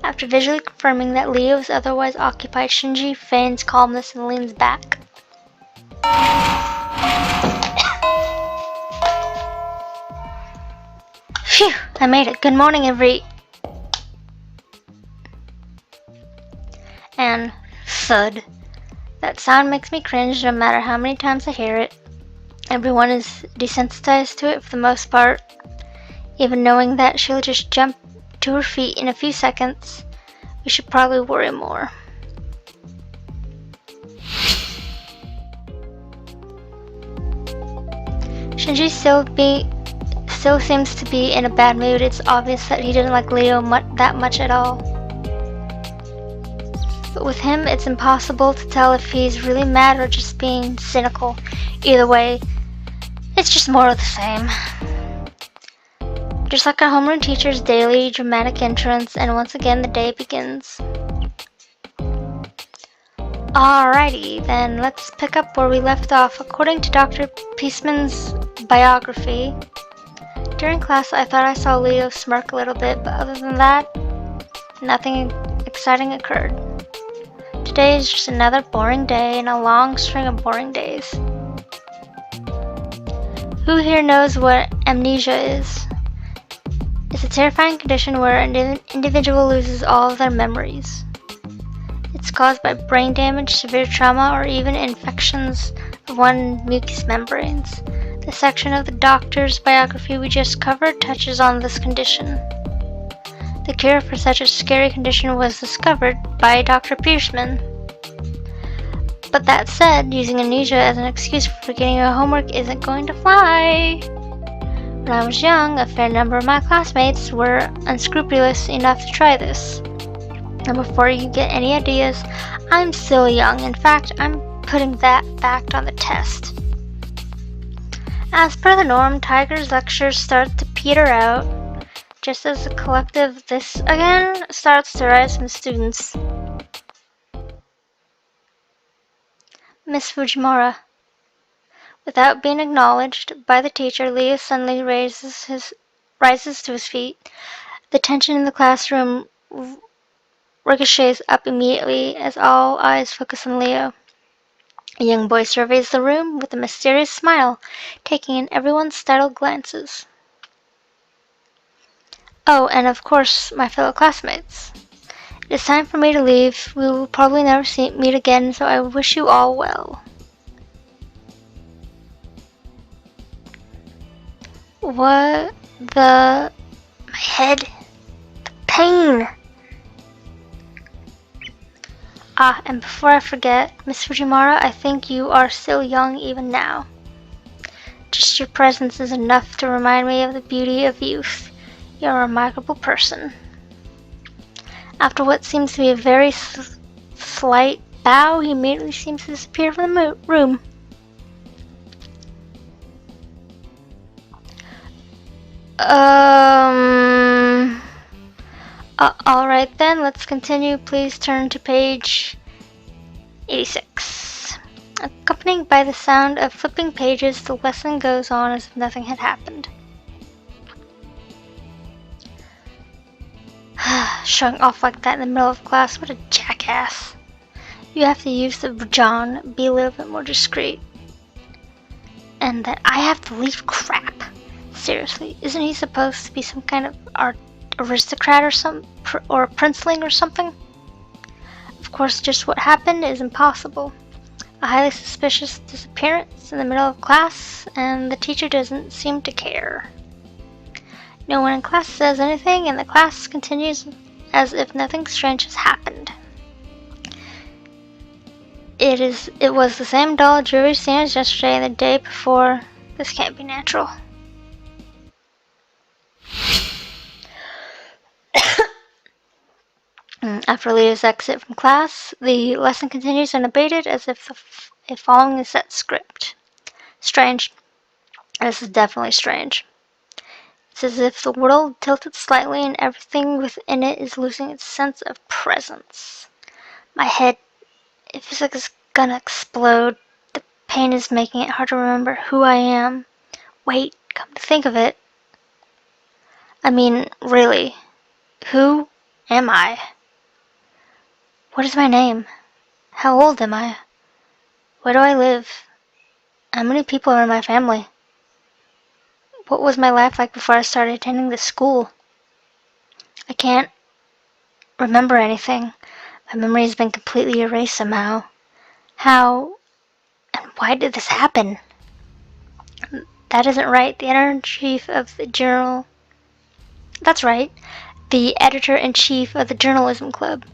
After visually confirming that Leo is otherwise occupied, Shinji feigns calmness and leans back. Phew, I made it. Good morning, And thud. That sound makes me cringe no matter how many times I hear it. Everyone is desensitized to it for the most part. Even knowing that she'll just jump to her feet in a few seconds, we should probably worry more. Shinji still seems to be in a bad mood. It's obvious that he didn't like Leo that much at all. But with him, it's impossible to tell if he's really mad or just being cynical. Either way, it's just more of the same. Just like our homeroom teacher's daily dramatic entrance, and once again the day begins. Alrighty, then let's pick up where we left off. According to Dr. Peaceman's biography, during class I thought I saw Leo smirk a little bit, but other than that, nothing exciting occurred. Today is just another boring day in a long string of boring days. Who here knows what amnesia is? It's a terrifying condition where an individual loses all of their memories. It's caused by brain damage, severe trauma, or even infections of one mucous membranes. The section of the doctor's biography we just covered touches on this condition. The cure for such a scary condition was discovered by Dr. Pearson. But that said, using amnesia as an excuse for forgetting your homework isn't going to fly. When I was young, a fair number of my classmates were unscrupulous enough to try this. And before you get any ideas, I'm still young. In fact, I'm putting that fact on the test. As per the norm, Tiger's lectures start to peter out, just as the collective this again starts to rise from students. Miss Fujimura. Without being acknowledged by the teacher, Leo suddenly rises to his feet. The tension in the classroom ricochets up immediately as all eyes focus on Leo. A young boy surveys the room with a mysterious smile, taking in everyone's startled glances. Oh, and of course, my fellow classmates. It is time for me to leave. We will probably never meet again, so I wish you all well. What the... my head... the pain! Ah, and before I forget, Miss Fujimura, I think you are still young even now. Just your presence is enough to remind me of the beauty of youth. You're a remarkable person. After what seems to be a very slight bow, he immediately seems to disappear from the room. Alright then, let's continue. Please turn to page 86. Accompanied by the sound of flipping pages, the lesson goes on as if nothing had happened. Showing off like that in the middle of class, what a jackass. You have to use the John, be a little bit more discreet. And that I have to leave crap. Seriously, isn't he supposed to be some kind of aristocrat or a princeling or something? Of course, just what happened is impossible. A highly suspicious disappearance in the middle of class, and the teacher doesn't seem to care. No one in class says anything, and the class continues as if nothing strange has happened. It was the same dull, dreary scene as yesterday and the day before. This can't be natural. After Leo's exit from class, the lesson continues unabated as if following a set script. Strange. This is definitely strange. It's as if the world tilted slightly and everything within it is losing its sense of presence. My head, it feels like it's gonna explode. The pain is making it hard to remember who I am. Wait, come to think of it. I mean, really, who am I? What is my name? How old am I? Where do I live? How many people are in my family? What was my life like before I started attending this school? I can't remember anything. My memory has been completely erased somehow. How and why did this happen? That isn't right. The editor-in-chief of the journal... That's right. The editor-in-chief of the journalism club.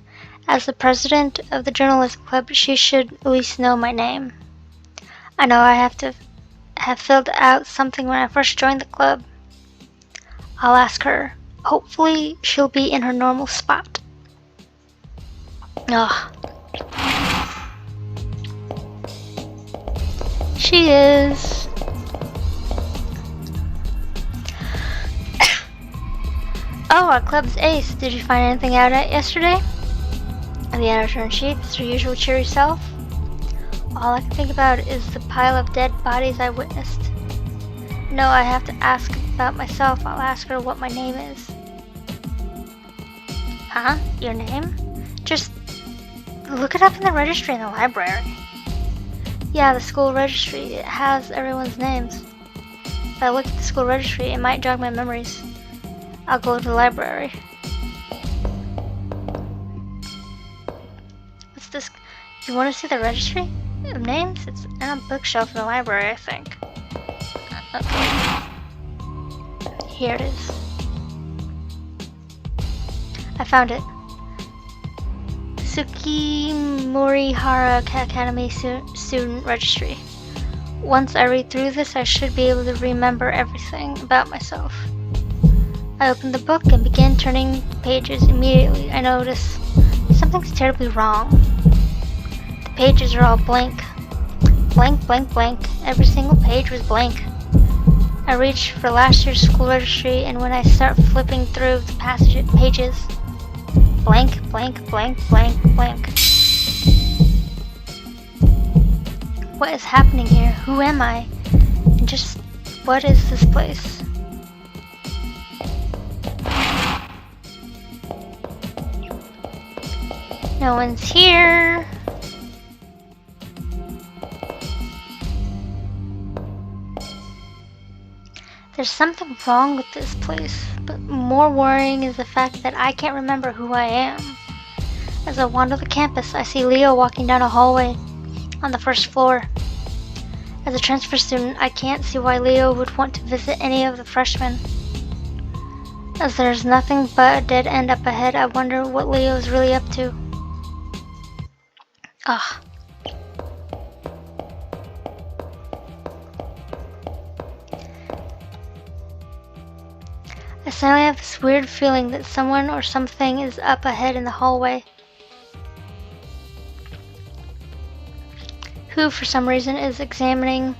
As the president of the journalism club, she should at least know my name. I know I have to have filled out something when I first joined the club. I'll ask her. Hopefully, she'll be in her normal spot. Ugh. She is. Oh, our club's ace. Did you find anything out yesterday? The editor-in-chief is her usual cheery self. All I can think about is the pile of dead bodies I witnessed. No, I have to ask about myself. I'll ask her what my name is. Huh? Your name? Just look it up in the registry in the library. Yeah, the school registry. It has everyone's names. If I look at the school registry, it might jog my memories. I'll go to the library. What's this? You want to see the registry of names? It's in a bookshelf in the library, I think. Okay. Here it is. I found it. Tsuki Morihara Academy Student Registry. Once I read through this, I should be able to remember everything about myself. I opened the book and began turning the pages. Immediately, I noticed something's terribly wrong. The pages are all blank. Blank, blank, blank. Every single page was blank. I reached for last year's school registry, and when I start flipping through the pages, blank, blank, blank, blank, blank. What is happening here? Who am I? And just what is this place? No one's here. There's something wrong with this place, but more worrying is the fact that I can't remember who I am. As I wander the campus, I see Leo walking down a hallway on the first floor. As a transfer student, I can't see why Leo would want to visit any of the freshmen. As there's nothing but a dead end up ahead, I wonder what Leo is really up to. Ugh. I suddenly have this weird feeling that someone or something is up ahead in the hallway. Who, for some reason, is examining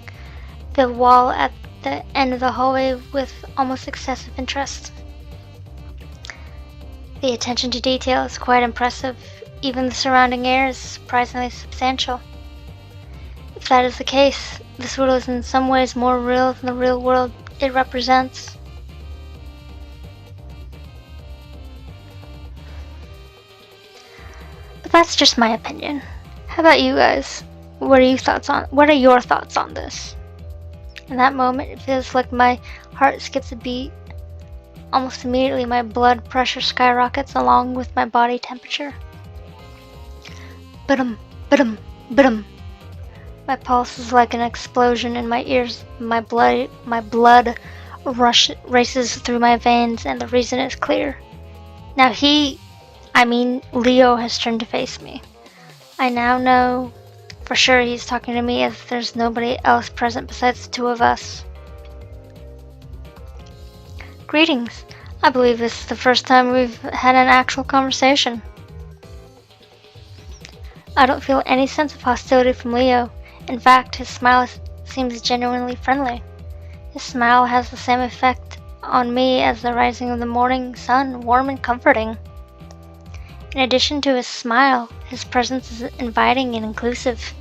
the wall at the end of the hallway with almost excessive interest. The attention to detail is quite impressive. Even the surrounding air is surprisingly substantial. If that is the case, this world is in some ways more real than the real world it represents. But that's just my opinion. How about you guys? What are your thoughts on this? In that moment, it feels like my heart skips a beat. Almost immediately, my blood pressure skyrockets along with my body temperature. Ba-dum, ba-dum, ba-dum. My pulse is like an explosion in my ears. My blood races through my veins, and the reason is clear. Now Leo has turned to face me. I now know for sure he's talking to me, as there's nobody else present besides the two of us. Greetings. I believe this is the first time we've had an actual conversation. I don't feel any sense of hostility from Leo. In fact, his smile seems genuinely friendly. His smile has the same effect on me as the rising of the morning sun, warm and comforting. In addition to his smile, his presence is inviting and inclusive,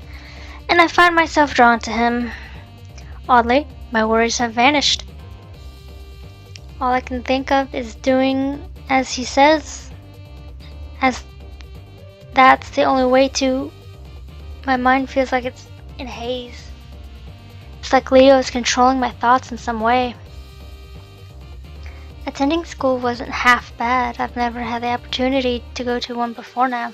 and I find myself drawn to him. Oddly, my worries have vanished. All I can think of is doing as he says as that's the only way to. My mind feels like it's in haze. It's like Leo is controlling my thoughts in some way. Attending school wasn't half bad. I've never had the opportunity to go to one before now.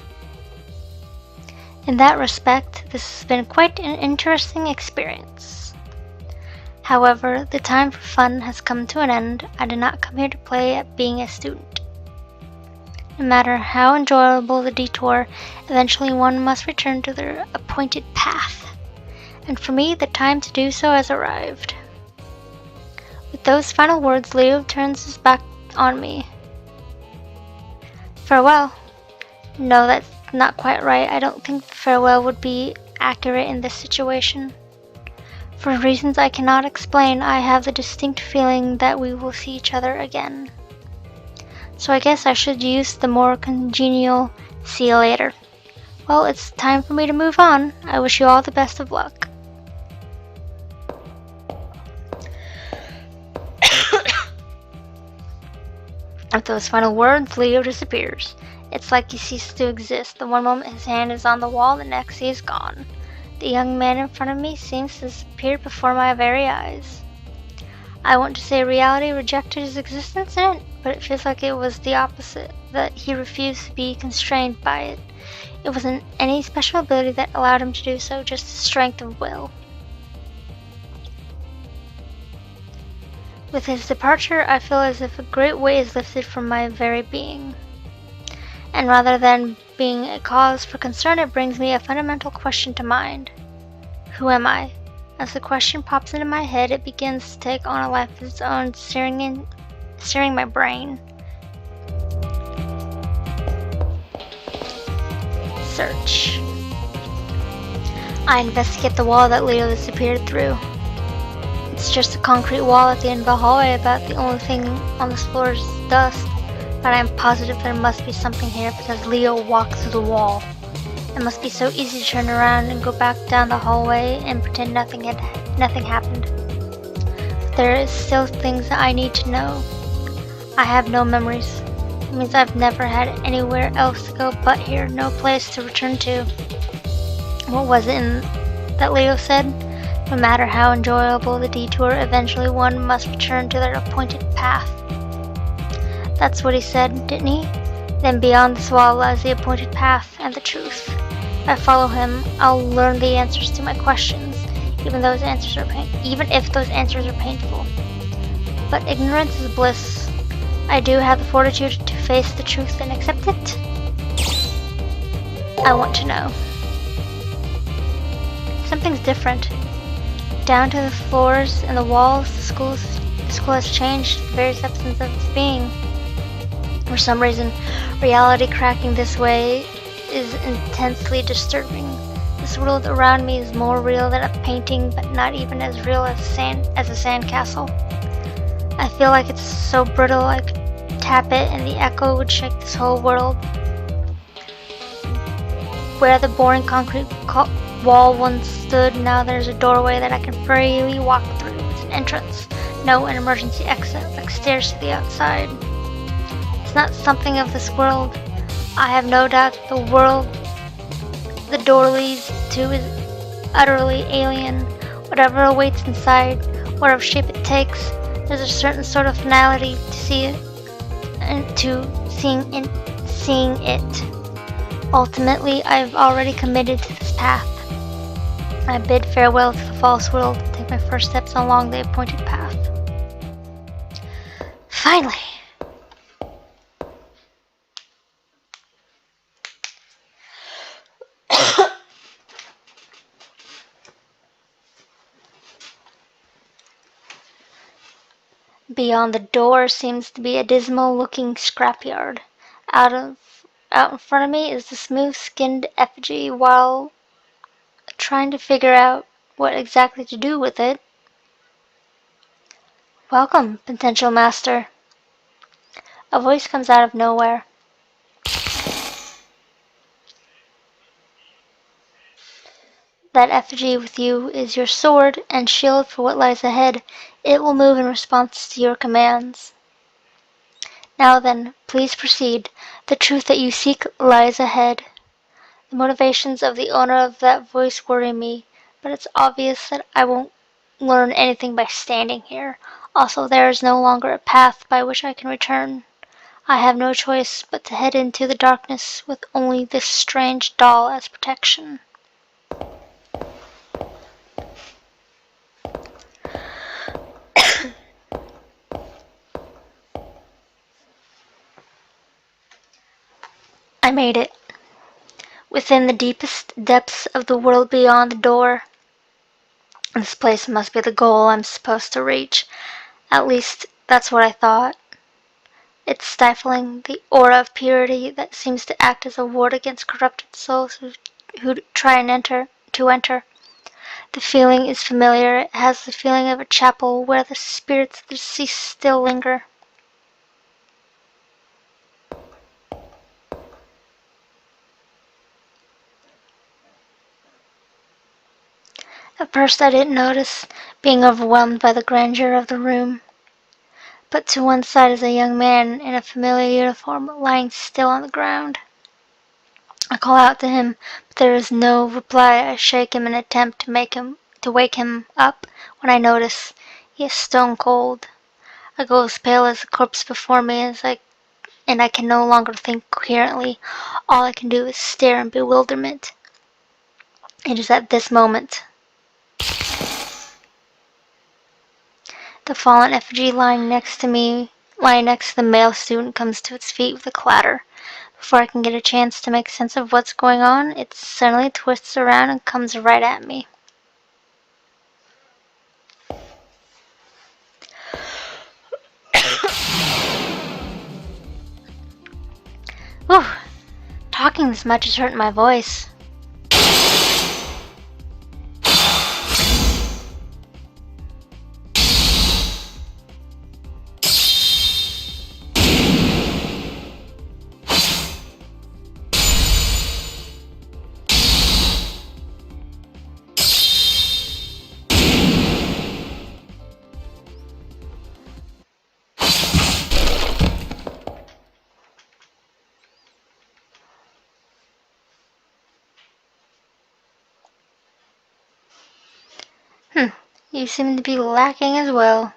In that respect, this has been quite an interesting experience. However, the time for fun has come to an end. I did not come here to play at being a student. No matter how enjoyable the detour, eventually one must return to their appointed path. And for me, the time to do so has arrived. With those final words, Leo turns his back on me. Farewell. No, that's not quite right. I don't think farewell would be accurate in this situation. For reasons I cannot explain, I have the distinct feeling that we will see each other again. So I guess I should use the more congenial "see you later." Well, it's time for me to move on. I wish you all the best of luck. With those final words, Leo disappears. It's like he ceases to exist. The one moment his hand is on the wall, the next he is gone. The young man in front of me seems to disappear before my very eyes. I want to say reality rejected his existence in it, but it feels like it was the opposite, that he refused to be constrained by it. It wasn't any special ability that allowed him to do so, just the strength of will. With his departure, I feel as if a great weight is lifted from my very being. And rather than being a cause for concern, it brings me a fundamental question to mind. Who am I? As the question pops into my head, it begins to take on a life of its own, searing my brain. Search. I investigate the wall that Leo disappeared through. It's just a concrete wall at the end of the hallway. About the only thing on this floor is dust, but I am positive there must be something here because Leo walked through the wall. It must be so easy to turn around and go back down the hallway and pretend nothing happened. But there is still things that I need to know. I have no memories. It means I've never had anywhere else to go but here, no place to return to. What was it that Leo said? No matter how enjoyable the detour, eventually one must return to their appointed path. That's what he said, didn't he? Then beyond this wall lies the appointed path and the truth. If I follow him, I'll learn the answers to my questions, even if those answers are painful. But ignorance is bliss. I do have the fortitude to face the truth and accept it. I want to know. Something's different. Down to the floors and the walls, the school has changed the very substance of its being. For some reason, reality cracking this way is intensely disturbing. This world around me is more real than a painting, but not even as real as a sandcastle. I feel like it's so brittle I could tap it and the echo would shake this whole world. Where the boring concrete wall once stood, now there's a doorway that I can freely walk through. It's an entrance, no an emergency exit, like stairs to the outside. It's not something of this world. I have no doubt the world the door leads to is utterly alien. Whatever awaits inside, whatever shape it takes, there's a certain sort of finality to see it, and to seeing it. Ultimately, I've already committed to this path. I bid farewell to the false world and take my first steps along the appointed path. Finally! Beyond the door seems to be a dismal-looking scrapyard. Out in front of me is the smooth-skinned effigy. While trying to figure out what exactly to do with it. Welcome, potential master. A voice comes out of nowhere. That effigy with you is your sword and shield for what lies ahead. It will move in response to your commands. Now then, please proceed. The truth that you seek lies ahead. The motivations of the owner of that voice worry me, but it's obvious that I won't learn anything by standing here. Also, there is no longer a path by which I can return. I have no choice but to head into the darkness with only this strange doll as protection. I made it. Within the deepest depths of the world beyond the door. This place must be the goal I'm supposed to reach. At least, that's what I thought. It's stifling, the aura of purity that seems to act as a ward against corrupted souls who try and enter. The feeling is familiar. It has the feeling of a chapel where the spirits of the deceased still linger. At first I didn't notice, being overwhelmed by the grandeur of the room. But to one side is a young man in a familiar uniform lying still on the ground. I call out to him, but there is no reply. I shake him in an attempt to wake him up when I notice he is stone cold. I go as pale as the corpse before me and I can no longer think coherently. All I can do is stare in bewilderment. It is at this moment the fallen effigy lying next to the male student comes to its feet with a clatter. Before I can get a chance to make sense of what's going on, it suddenly twists around and comes right at me. Whew, talking this much is hurting my voice. You seem to be lacking as well.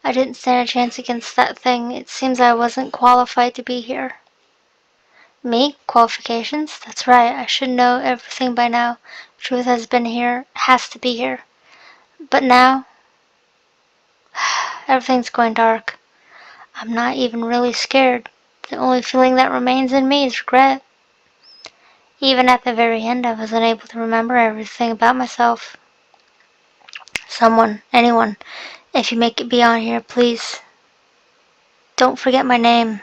I didn't stand a chance against that thing. It seems I wasn't qualified to be here. Me? Qualifications? That's right, I should know everything by now. Truth has to be here. But now, everything's going dark. I'm not even really scared. The only feeling that remains in me is regret. Even at the very end, I was unable to remember everything about myself. Someone, anyone, if you make it beyond here, please, don't forget my name.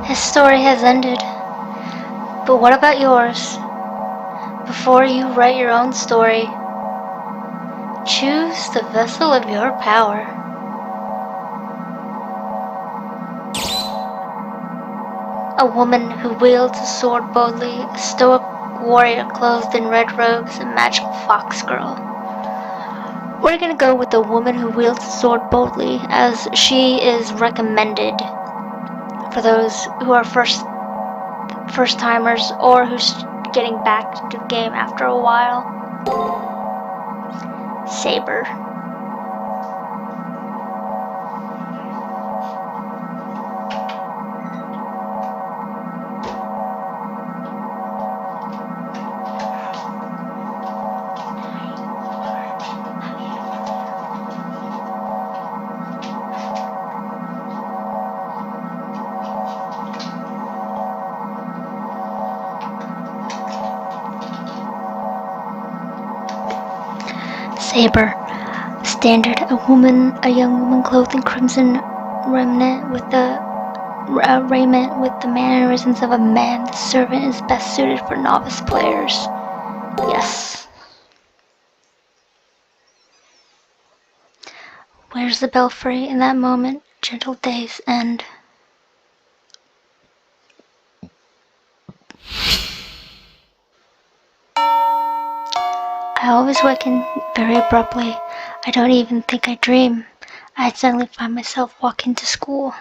His story has ended. But what about yours? Before you write your own story, choose the vessel of your power. A woman who wields a sword boldly, a stoic warrior clothed in red robes, a magical fox girl. We're gonna go with the woman who wields a sword boldly, as she is recommended for those who are first timers or who's getting back into the game after a while. Saber. Saber. Standard, a young woman clothed in crimson raiment with the mannerisms of a man. The servant is best suited for novice players. Yes. Where's the belfry? In that moment, gentle days end. I always waken very abruptly. I don't even think I dream. I'd suddenly find myself walking to school.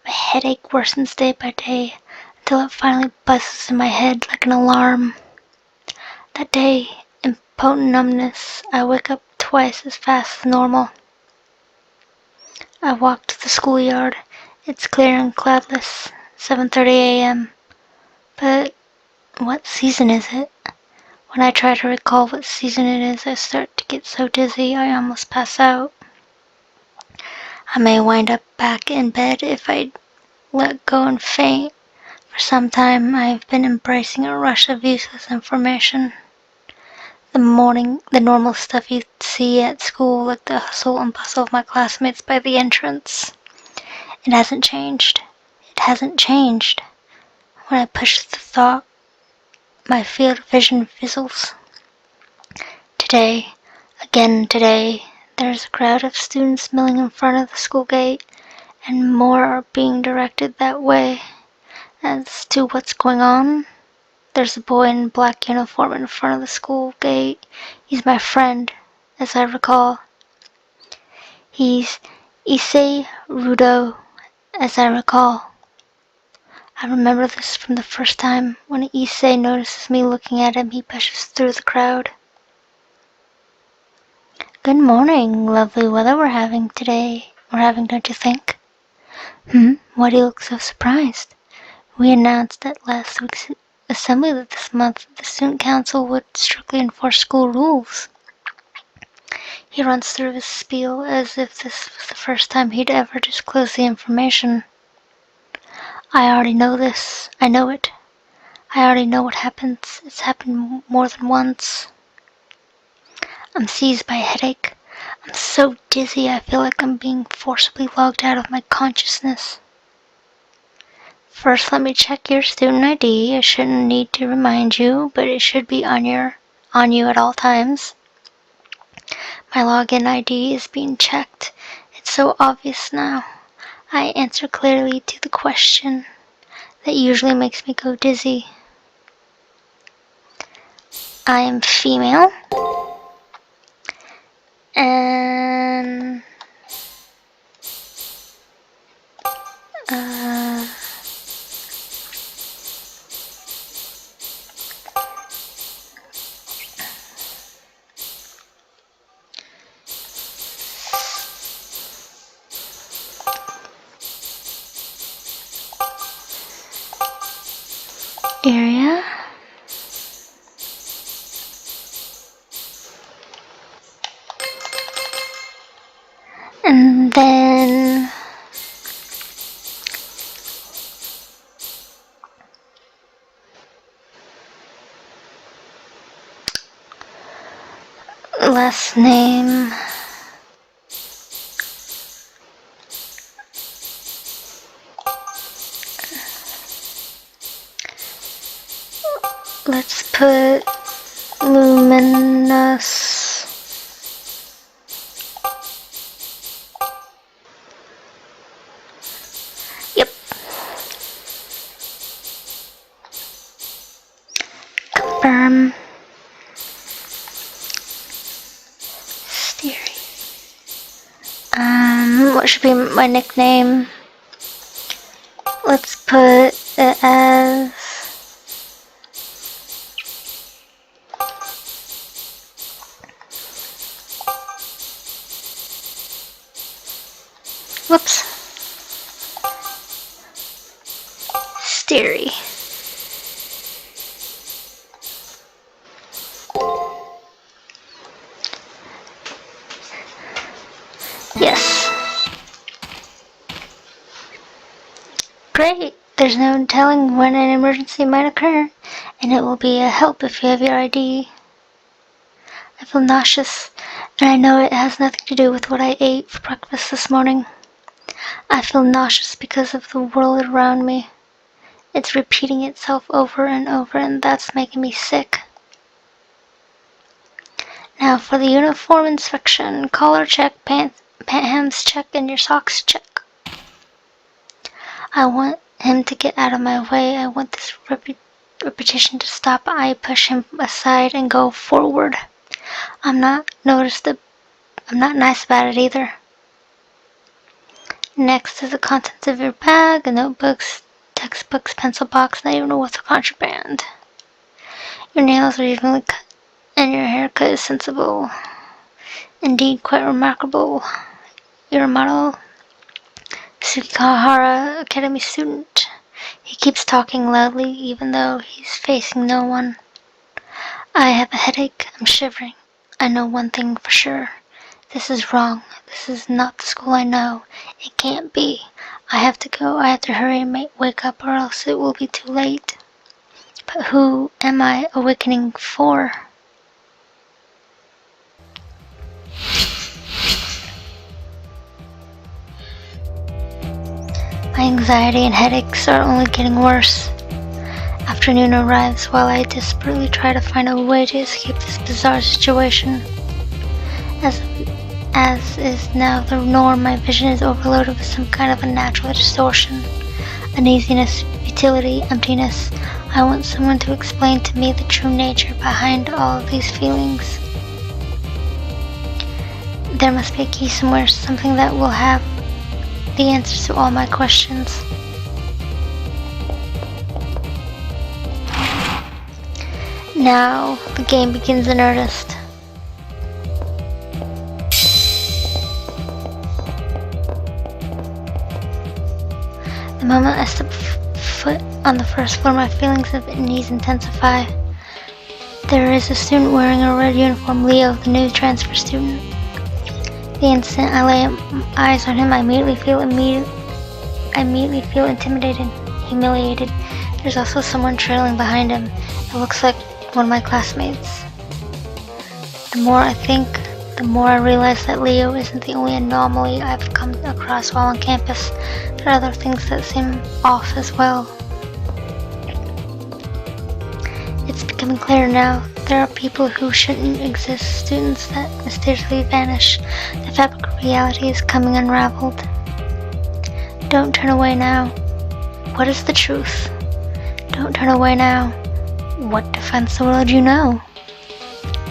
My headache worsens day by day until it finally buzzes in my head like an alarm. That day, in potent numbness, I wake up twice as fast as normal. I walk to the schoolyard. It's clear and cloudless, 7:30 a.m. But what season is it? When I try to recall what season it is, I start to get so dizzy I almost pass out. I may wind up back in bed if I let go and faint. For some time, I've been embracing a rush of useless information. The normal stuff you see at school, like the hustle and bustle of my classmates by the entrance. It hasn't changed. It hasn't changed. When I push the thought, my field of vision fizzles. Today, there's a crowd of students milling in front of the school gate, and more are being directed that way. As to what's going on, there's a boy in a black uniform in front of the school gate. He's my friend, as I recall. He's Issei Rudo, as I recall. I remember this from the first time. When Issei notices me looking at him, he pushes through the crowd. Good morning. Lovely weather we're having today. Don't you think? Why do you look so surprised? We announced at last week's assembly that this month the student council would strictly enforce school rules. He runs through his spiel as if this was the first time he'd ever disclosed the information. I already know this. I know it. I already know what happens. It's happened more than once. I'm seized by a headache. I'm so dizzy I feel like I'm being forcibly logged out of my consciousness. First, let me check your student ID. I shouldn't need to remind you, but it should be on you at all times. My login ID is being checked. It's so obvious now. I answer clearly to the question that usually makes me go dizzy. I am female. And area. And then last name. Let's put luminous. Yep. Confirm. What should be my nickname? let's put it as whoops. Steery. Yes. Great. There's no telling when an emergency might occur, and it will be a help if you have your ID. I feel nauseous, and I know it has nothing to do with what I ate for breakfast this morning. I feel nauseous because of the world around me. It's repeating itself over and over, and that's making me sick. Now for the uniform inspection. Collar check, hems check, and your socks check. I want him to get out of my way. I want this repetition to stop. I push him aside and go forward. I'm not nice about it either. Next is the contents of your bag, notebooks, textbooks, pencil box, not even worth of contraband. Your nails are evenly cut, and your haircut is sensible. Indeed, quite remarkable. You're a model. Tsukahara Academy student. He keeps talking loudly, even though he's facing no one. I have a headache. I'm shivering. I know one thing for sure. This is wrong. This is not the school I know. It can't be. I have to go. I have to hurry and wake up, or else it will be too late. But who am I awakening for? My anxiety and headaches are only getting worse. Afternoon arrives while I desperately try to find a way to escape this bizarre situation. As is now the norm, my vision is overloaded with some kind of unnatural distortion, uneasiness, futility, emptiness. I want someone to explain to me the true nature behind all of these feelings. There must be a key somewhere, something that will have the answers to all my questions. Now, the game begins in earnest. The moment I step foot on the first floor, my feelings of unease intensify. There is a student wearing a red uniform, Leo, the new transfer student. The instant I lay eyes on him, I immediately feel intimidated, humiliated. There's also someone trailing behind him. It looks like one of my classmates. The more I think, the more I realize that Leo isn't the only anomaly I've come across while on campus. There are other things that seem off as well. It's becoming clear now. There are people who shouldn't exist, students that mysteriously vanish. The fabric of reality is coming unraveled. Don't turn away now. What is the truth? Don't turn away now. What defines the world you know?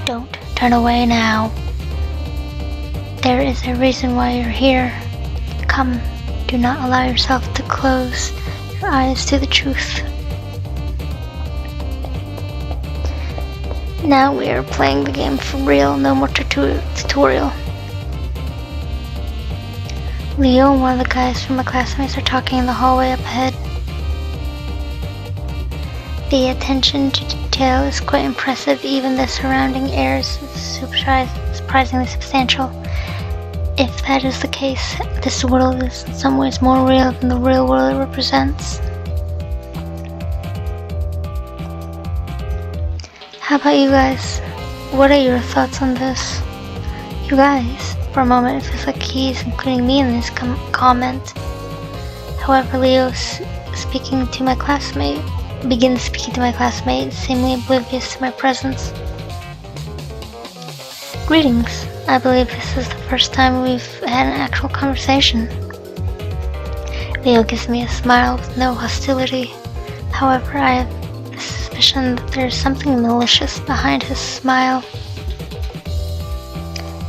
Don't turn away now. There is a reason why you're here. Come, do not allow yourself to close your eyes to the truth. Now we are playing the game for real, no more tutorial. Leo and one of the guys from my classmates are talking in the hallway up ahead. The attention to detail is quite impressive, even the surrounding air is surprisingly substantial. If that is the case, this world is in some ways more real than the real world it represents. How about you guys? What are your thoughts on this? You guys, for a moment it feels like he's including me in this comment. However, Leo begins speaking to my classmate, seemingly oblivious to my presence. Greetings. I believe this is the first time we've had an actual conversation. Leo gives me a smile with no hostility. However, I have the suspicion that there's something malicious behind his smile.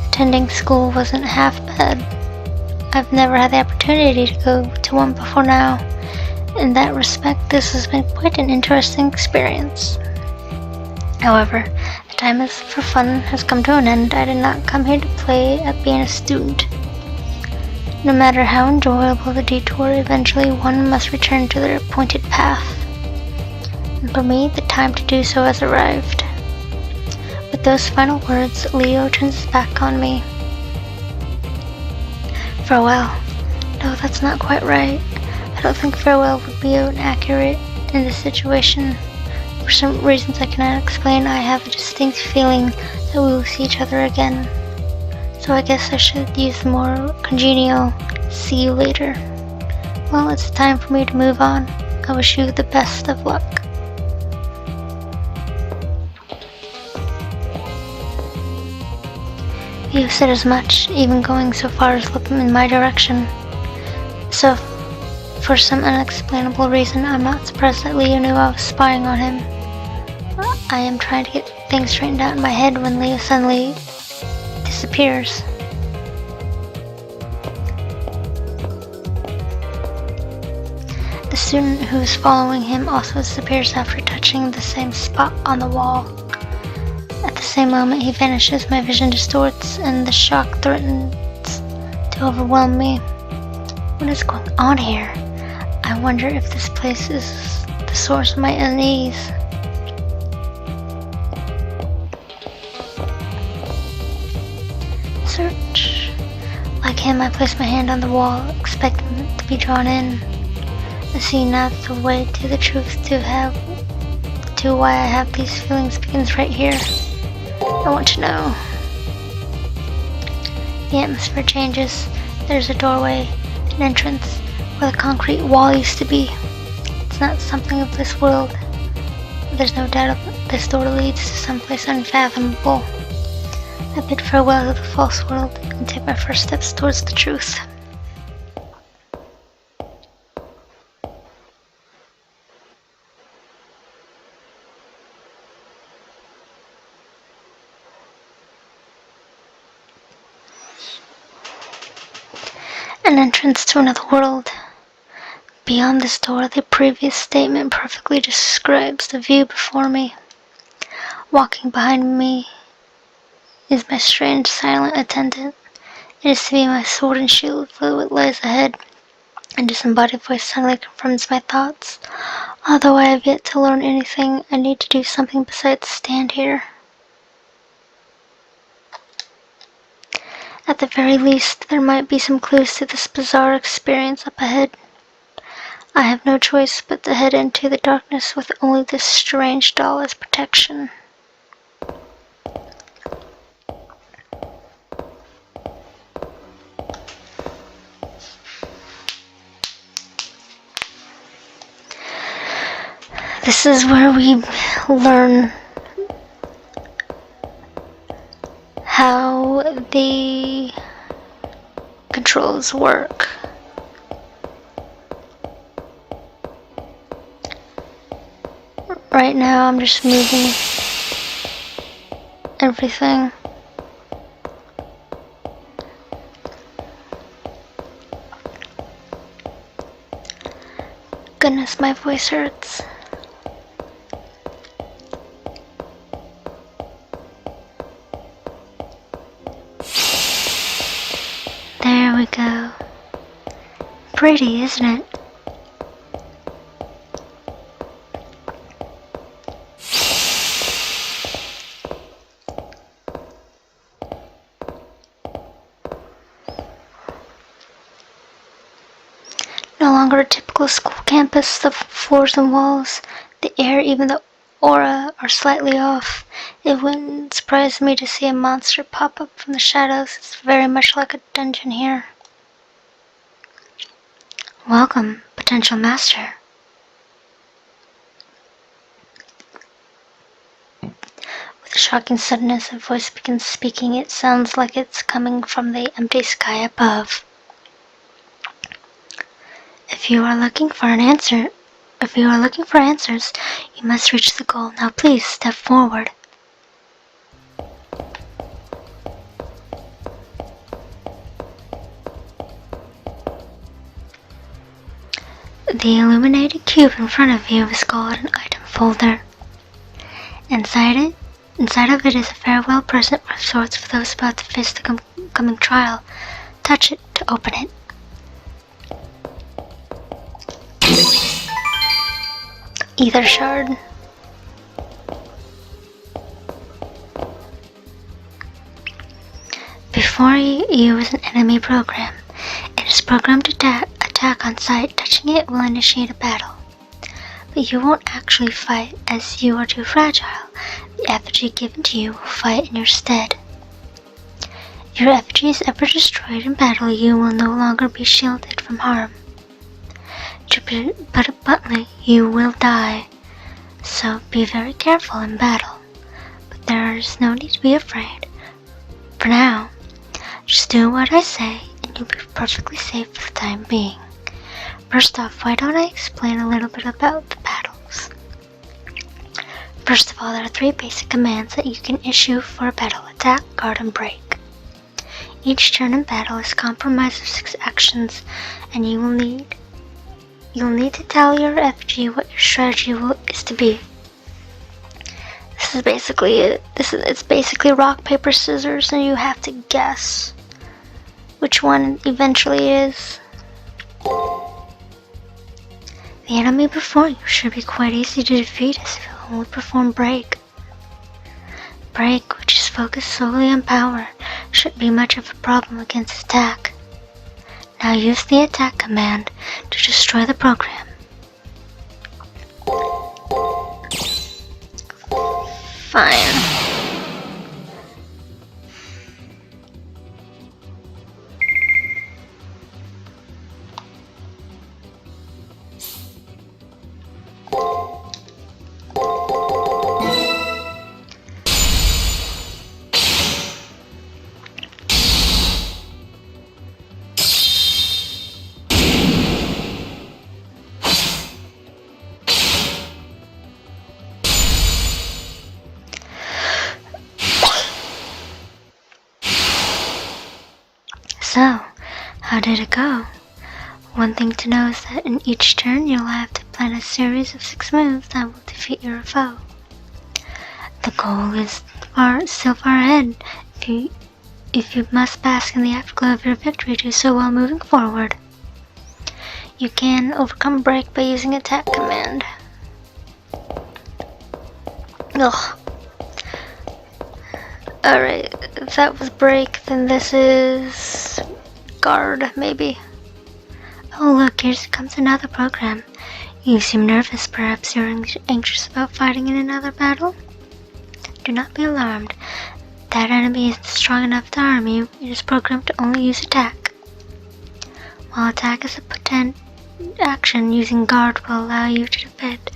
Attending school wasn't half bad. I've never had the opportunity to go to one before now. In that respect, this has been quite an interesting experience. However, the time for fun has come to an end. I did not come here to play at being a student. No matter how enjoyable the detour, eventually one must return to their appointed path. And for me, the time to do so has arrived. With those final words, Leo turns his back on me. Farewell. No, that's not quite right. I don't think farewell would be accurate in this situation. For some reasons I cannot explain, I have a distinct feeling that we will see each other again. So I guess I should use the more congenial "see you later." Well, it's time for me to move on. I wish you the best of luck. You said as much, even going so far as looking in my direction. So, for some unexplainable reason, I'm not surprised that Leo knew I was spying on him. I am trying to get things straightened out in my head when Leo suddenly disappears. The student who is following him also disappears after touching the same spot on the wall. At the same moment he vanishes, my vision distorts and the shock threatens to overwhelm me. What is going on here? I wonder if this place is the source of my unease. Search. Like him, I place my hand on the wall, expecting it to be drawn in. I see now that the way to the truth to why I have these feelings begins right here. I want to know. The atmosphere changes. There's a doorway, an entrance, where the concrete wall used to be. It's not something of this world. There's no doubt this door leads to someplace unfathomable. I bid farewell to the false world and take my first steps towards the truth. An entrance to another world. Beyond this door, the previous statement perfectly describes the view before me. Walking behind me is my strange silent attendant. It is to be my sword and shield for what lies ahead. A disembodied voice suddenly confirms my thoughts. Although I have yet to learn anything, I need to do something besides stand here. At the very least, there might be some clues to this bizarre experience up ahead. I have no choice but to head into the darkness with only this strange doll as protection. This is where we learn how the controls work. Right now I'm just moving everything. Goodness, my voice hurts. There we go. Pretty, isn't it? No longer a typical school campus, the floors and walls, the air, even the aura are slightly off. It wouldn't surprise me to see a monster pop up from the shadows. It's very much like a dungeon here. Welcome, potential master. With shocking suddenness, a voice begins speaking. It sounds like it's coming from the empty sky above. If you are looking for answers, you must reach the goal. Now please step forward. The illuminated cube in front of you is called an item folder. Inside of it is a farewell present of sorts for those about to face the coming trial. Touch it to open it. Ether shard. Before you is an enemy program. It is programmed to attack on sight. Touching it will initiate a battle. But you won't actually fight, as you are too fragile. The effigy given to you will fight in your stead. If your effigy is ever destroyed in battle, you will no longer be shielded from harm. To put it bluntly, you will die. So be very careful in battle. But there is no need to be afraid. For now, just do what I say, and you'll be perfectly safe for the time being. First off, why don't I explain a little bit about the battles? First of all, there are 3 basic commands that you can issue for a battle: attack, guard, and break. Each turn in battle is comprised of 6 actions, and you'll need to tell your effigy what your strategy is to be. This is basically it. It's basically rock, paper, scissors, and you have to guess which one eventually is. The enemy before you should be quite easy to defeat, as if you'll only perform break. Break, which is focused solely on power, shouldn't be much of a problem against attack. Now use the attack command to destroy the program. Fine. So, how did it go? One thing to know is that in each turn you'll have to plan a series of 6 moves that will defeat your foe. The goal is still far ahead. If you must bask in the afterglow of your victory, do so while moving forward. You can overcome break by using attack command. Ugh. Alright, if that was break, then this is guard, maybe. Oh look, here comes another program. You seem nervous, perhaps you're anxious about fighting in another battle? Do not be alarmed. That enemy isn't strong enough to harm you. It is programmed to only use attack. While attack is a potent action, using guard will allow you to defend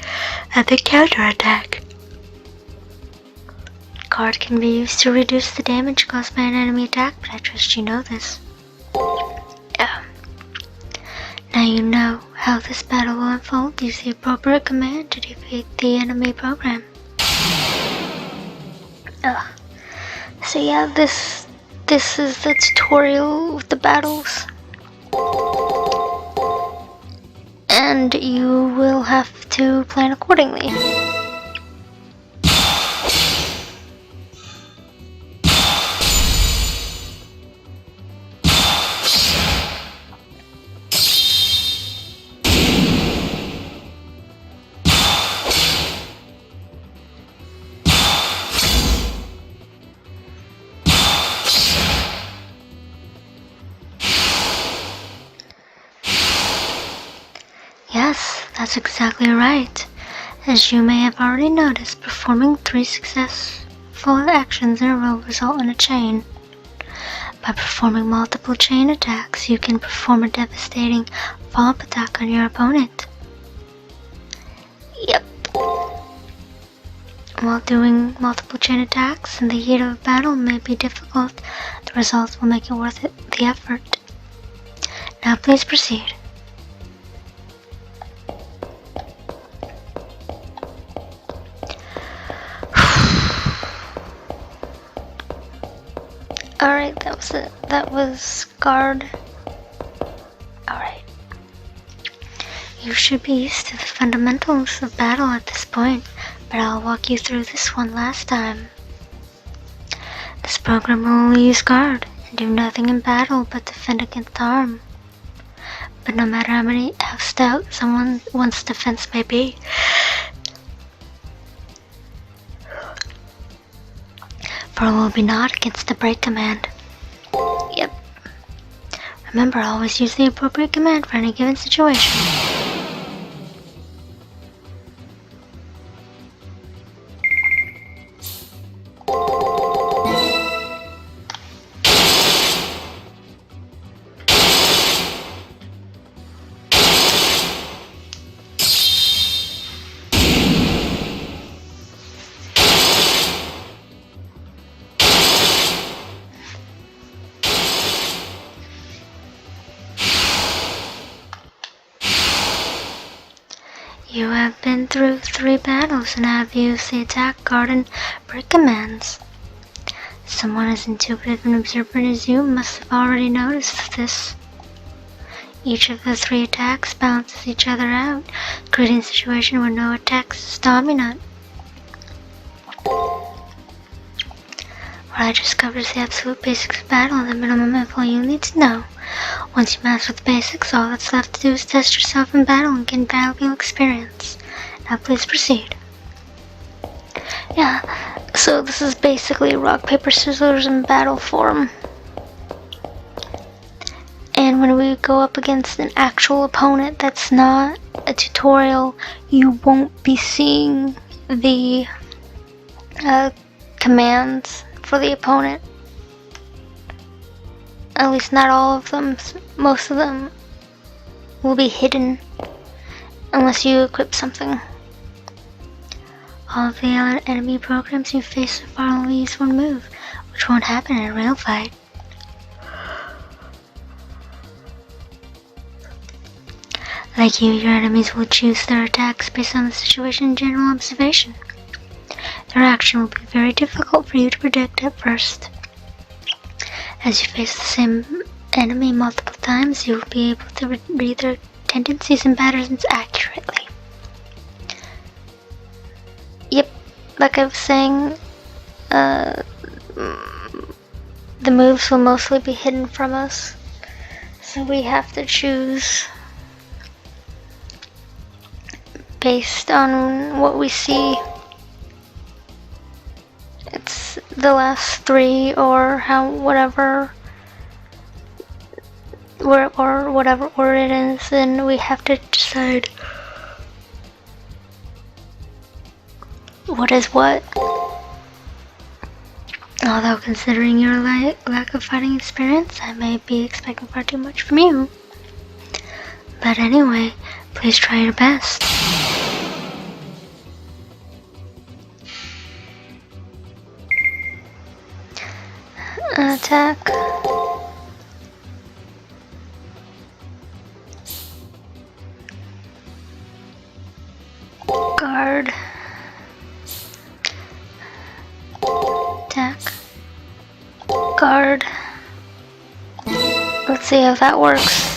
at the counterattack. Guard can be used to reduce the damage caused by an enemy attack, but I trust you know this. Yeah. Now you know how this battle will unfold. Use the appropriate command to defeat the enemy program. So yeah, this is the tutorial with the battles. And you will have to plan accordingly. Yes, that's exactly right. As you may have already noticed, performing 3 successful actions in a row result in a chain. By performing multiple chain attacks, you can perform a devastating follow-up attack on your opponent. Yep. While doing multiple chain attacks in the heat of a battle may be difficult, the results will make it worth the effort. Now please proceed. Alright, that was it. That was guard. Alright. You should be used to the fundamentals of battle at this point, but I'll walk you through this one last time. This program will only use guard and do nothing in battle but defend against harm. But no matter how stout one's defense may be, for it will be not against the break command. Yep. Remember, always use the appropriate command for any given situation. You have been through 3 battles and have used the attack, guard, and break commands. Someone as intuitive and observant as you must have already noticed this. Each of the 3 attacks balances each other out, creating a situation where no attack is dominant. What I just covered is the absolute basics of battle and the minimum info you need to know. Once you master the basics, all that's left to do is test yourself in battle and gain valuable experience. Now please proceed. Yeah, so this is basically rock, paper, scissors in battle form. And when we go up against an actual opponent that's not a tutorial, you won't be seeing the commands for the opponent. At least not all of them. Most of them will be hidden unless you equip something. All of the enemy programs you face so far only use one move, which won't happen in a real fight. Like you, your enemies will choose their attacks based on the situation and general observation. Their action will be very difficult for you to predict at first. As you face the same enemy multiple times, you will be able to read their tendencies and patterns accurately. Yep, like I was saying, the moves will mostly be hidden from us, so we have to choose based on what we see. It's the last 3 or whatever order it is, and we have to decide what is what. Although considering your lack of fighting experience, I may be expecting far too much from you. But anyway, please try your best. Attack. Guard. Attack. Guard. Let's see how that works.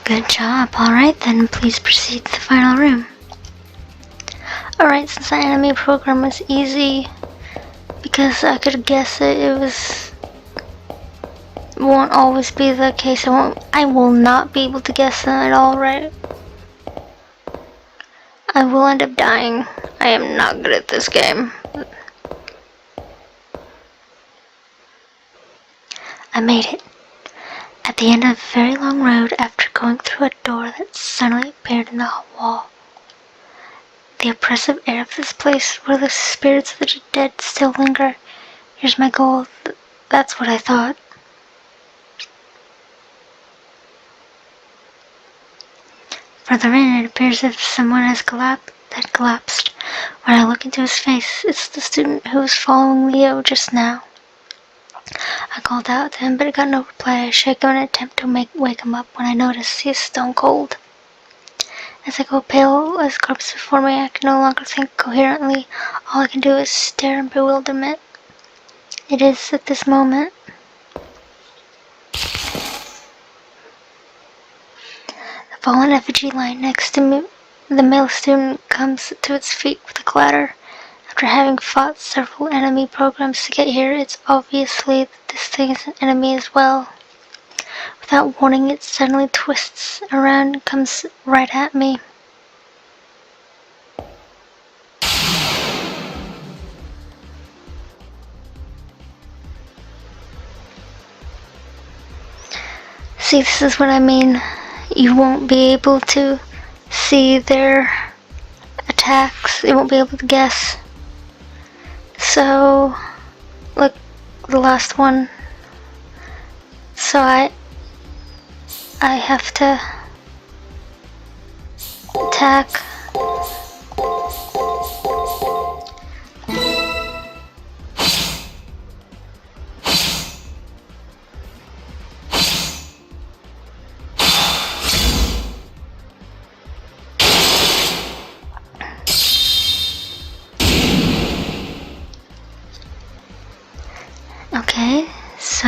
Good job. Alright then, please proceed to the final room. Alright, since the enemy program was easy, because I could guess it won't always be the case. I will not be able to guess them at all, right? I will end up dying. I am not good at this game. I made it. At the end of a very long road, after going through a door that suddenly appeared in the wall. The oppressive air of this place, where the spirits of the dead still linger. Here's my goal. That's what I thought. Further in, it appears as if someone had collapsed. When I look into his face, it's the student who was following Leo just now. I called out to him, but I got no reply. I shake him in an attempt to wake him up when I notice he is stone cold. As I go pale as a corpse before me, I can no longer think coherently. All I can do is stare in bewilderment. It is at this moment the fallen effigy lying next to me. The male student comes to its feet with a clatter. After having fought several enemy programs to get here, it's obviously that this thing is an enemy as well. Without warning, it suddenly twists around and comes right at me. See, this is what I mean. You won't be able to see their attacks. You won't be able to guess. So, like the last one. So I have to attack. Okay, so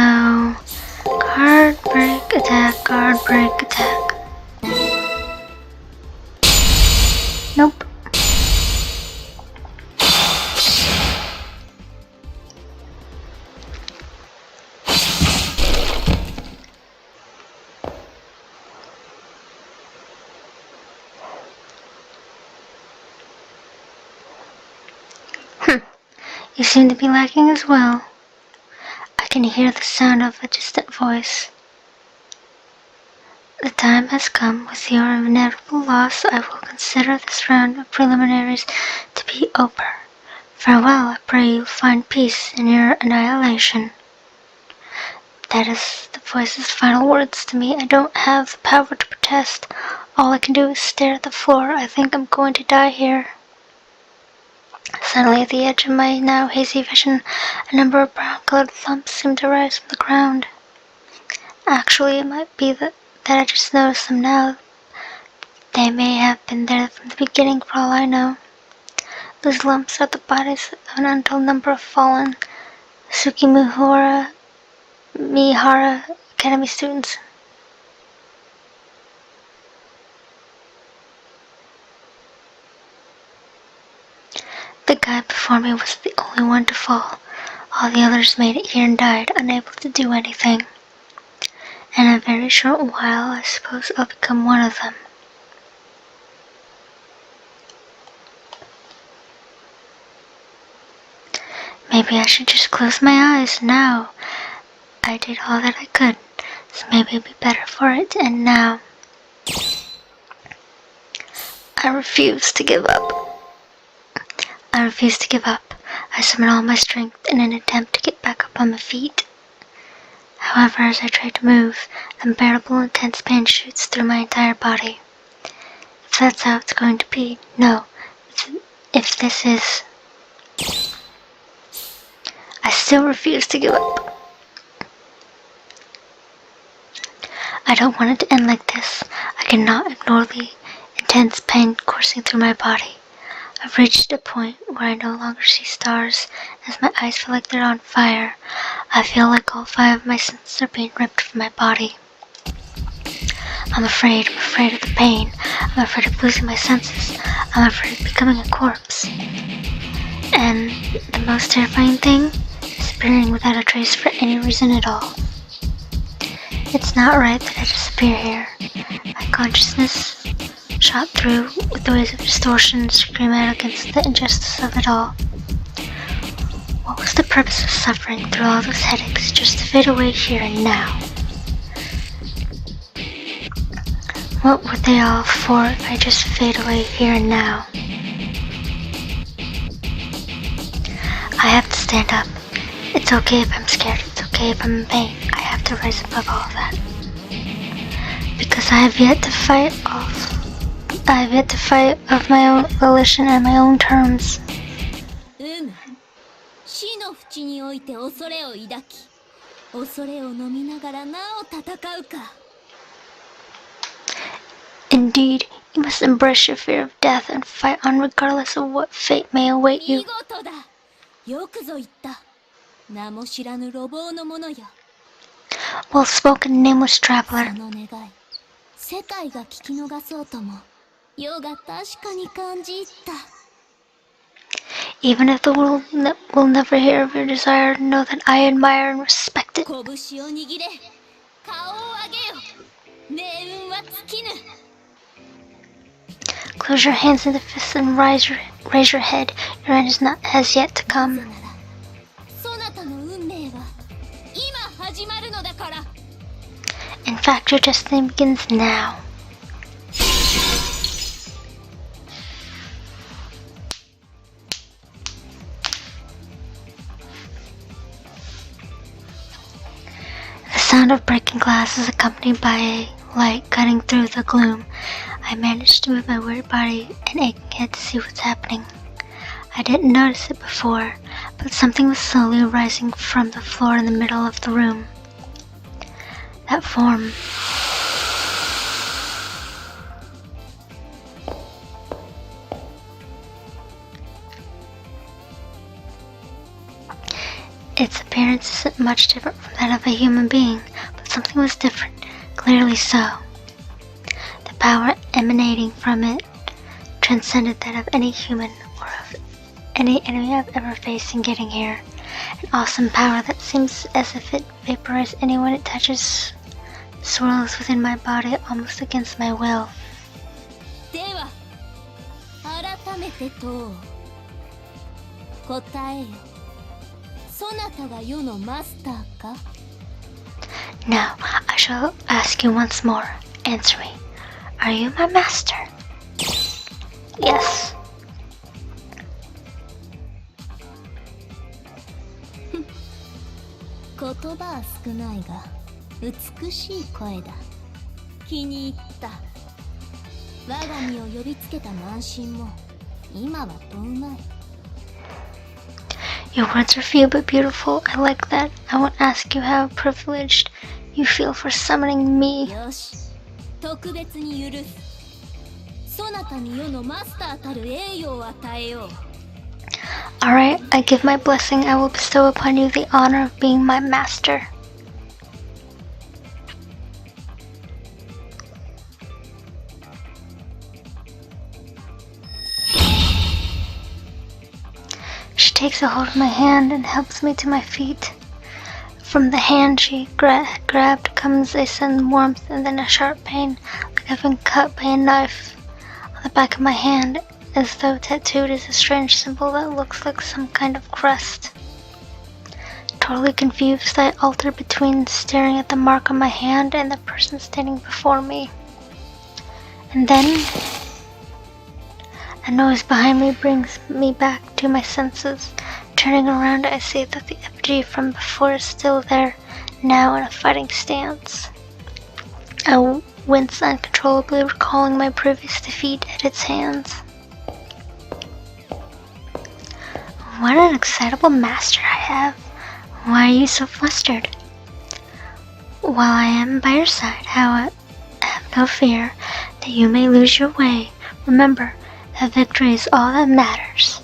guard, break, attack, guard, break, attack. Nope. You seem to be lacking as well. I can hear the sound of a distant voice. The time has come. With your inevitable loss, I will consider this round of preliminaries to be over. Farewell, I pray you'll find peace in your annihilation. That is the voice's final words to me. I don't have the power to protest. All I can do is stare at the floor. I think I'm going to die here. Suddenly, at the edge of my now hazy vision, a number of brown-colored lumps seem to rise from the ground. Actually, it might be that I just noticed them now. They may have been there from the beginning, for all I know. Those lumps are the bodies of an untold number of fallen Mihara Academy students. The guy before me was the only one to fall. All the others made it here and died, unable to do anything. In a very short while, I suppose I'll become one of them. Maybe I should just close my eyes now. I did all that I could, so maybe it'd be better for it to end now. I refuse to give up. I refuse to give up. I summon all my strength in an attempt to get back up on my feet. However, as I try to move, unbearable intense pain shoots through my entire body. If that's how it's going to be, no. If this is... I still refuse to give up. I don't want it to end like this. I cannot ignore the intense pain coursing through my body. I've reached a point where I no longer see stars, as my eyes feel like they're on fire. I feel like all 5 of my senses are being ripped from my body. I'm afraid of the pain. I'm afraid of losing my senses. I'm afraid of becoming a corpse. And the most terrifying thing? Disappearing without a trace for any reason at all. It's not right that I disappear here. My consciousness shot through with the waves of distortion and scream out against the injustice of it all. What was the purpose of suffering through all those headaches just to fade away here and now? What were they all for if I just fade away here and now? I have to stand up. It's okay if I'm scared, it's okay if I'm in pain. I have to rise above all of that. Because I have yet to fight of my own volition and my own terms. 死の淵において恐れを抱き恐れを飲みながらなお戦うか。 Indeed, you must embrace your fear of death and fight on regardless of what fate may await 見 you. 事だ。よくぞ言った。名も知らぬ路傍の者よ。 Well spoken, nameless そ traveler. の願い、世界が聞き逃そうとも、世が確かに感じ入った。 Even if the world will never hear of your desire, know that I admire and respect it. 拳を握れ、顔を上げよ。命運は尽きぬ。 Close your hands into fists and raise your head. Your end has yet to な come. ぜなら、そなたの運命は今始まるのだから。 In fact, your destiny begins now. The sound of breaking glass is accompanied by a light cutting through the gloom. I managed to move my weary body and aching head to see what's happening. I didn't notice it before, but something was slowly rising from the floor in the middle of the room. That form. Its appearance isn't much different from that of a human being, but something was different, clearly so. The power emanating from it transcended that of any human or of any enemy I've ever faced in getting here. An awesome power that seems as if it vaporizes anyone it touches, swirls within my body almost against my will. では、改めて問おう。答えよ。そなたが世のマスターか？ Now, I shall ask you once more. Answer me. Are you my master? Yes. 言葉は少ないが美しい声だ。気に入った。我が身を呼びつけた慢心も今はとうまい。 Your words are few but beautiful. I like that. I won't ask you how privileged you feel for summoning me. よし、特別に許す。そなたに世のマスターたる栄誉を与えよう。 Alright, I give my blessing. I will bestow upon you the honor of being my master. She takes a hold of my hand and helps me to my feet. From the hand she grabbed comes a sudden warmth and then a sharp pain, like I've been cut by a knife. On the back of my hand, as though tattooed, is a strange symbol that looks like some kind of crest. Totally confused, I alter between staring at the mark on my hand and the person standing before me. And then a noise behind me brings me back to my senses. Turning around, I see that the effigy from before is still there, now in a fighting stance. I wince uncontrollably, recalling my previous defeat at its hands. What an excitable master I have. Why are you so flustered? While I am by your side, I have no fear that you may lose your way. Remember that victory is all that matters.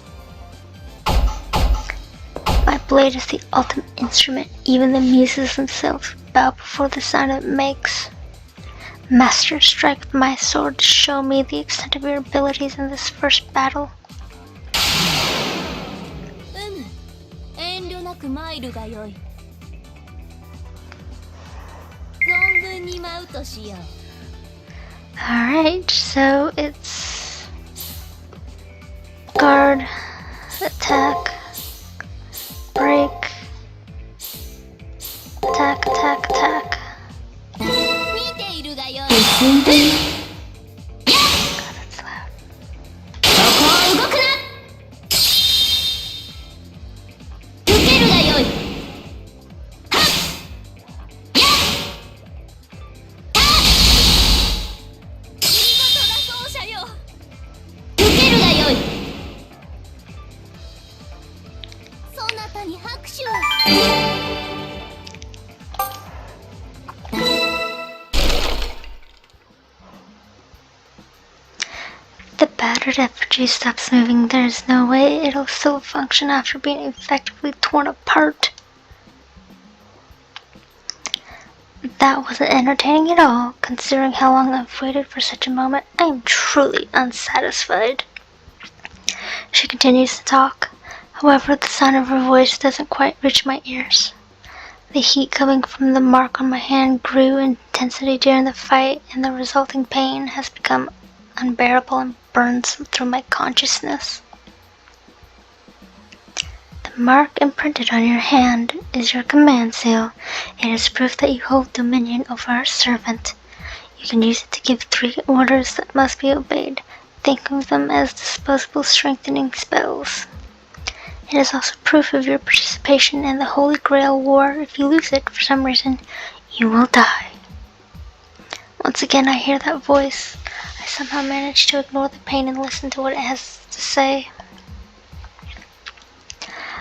My blade is the ultimate instrument. Even the muses themselves bow before the sound it makes. Master, strike with my sword to show me the extent of your abilities in this first battle. 遠慮なく参るがよい。存分に舞うとしよう。 Alright, so it's guard, attack, break, attack, attack, attack. 見ているがよい。 God, that's loud. そこを動くな。受けるがよい。はっ。やっ。見事な奏者よ。受けるがよい。そなたに拍手を。battered effigy stops moving, there's no way it'll still function after being effectively torn apart. That wasn't entertaining at all, considering how long I've waited for such a moment. I am truly unsatisfied. She continues to talk. However, the sound of her voice doesn't quite reach my ears. The heat coming from the mark on my hand grew in intensity during the fight, and the resulting pain has become unbearable and burns through my consciousness. The mark imprinted on your hand is your command seal. It is proof that you hold dominion over our servant. You can use it to give 3 orders that must be obeyed. Think of them as disposable strengthening spells. It is also proof of your participation in the Holy Grail War. If you lose it for some reason, you will die. Once again, I hear that voice. I somehow manage to ignore the pain and listen to what it has to say.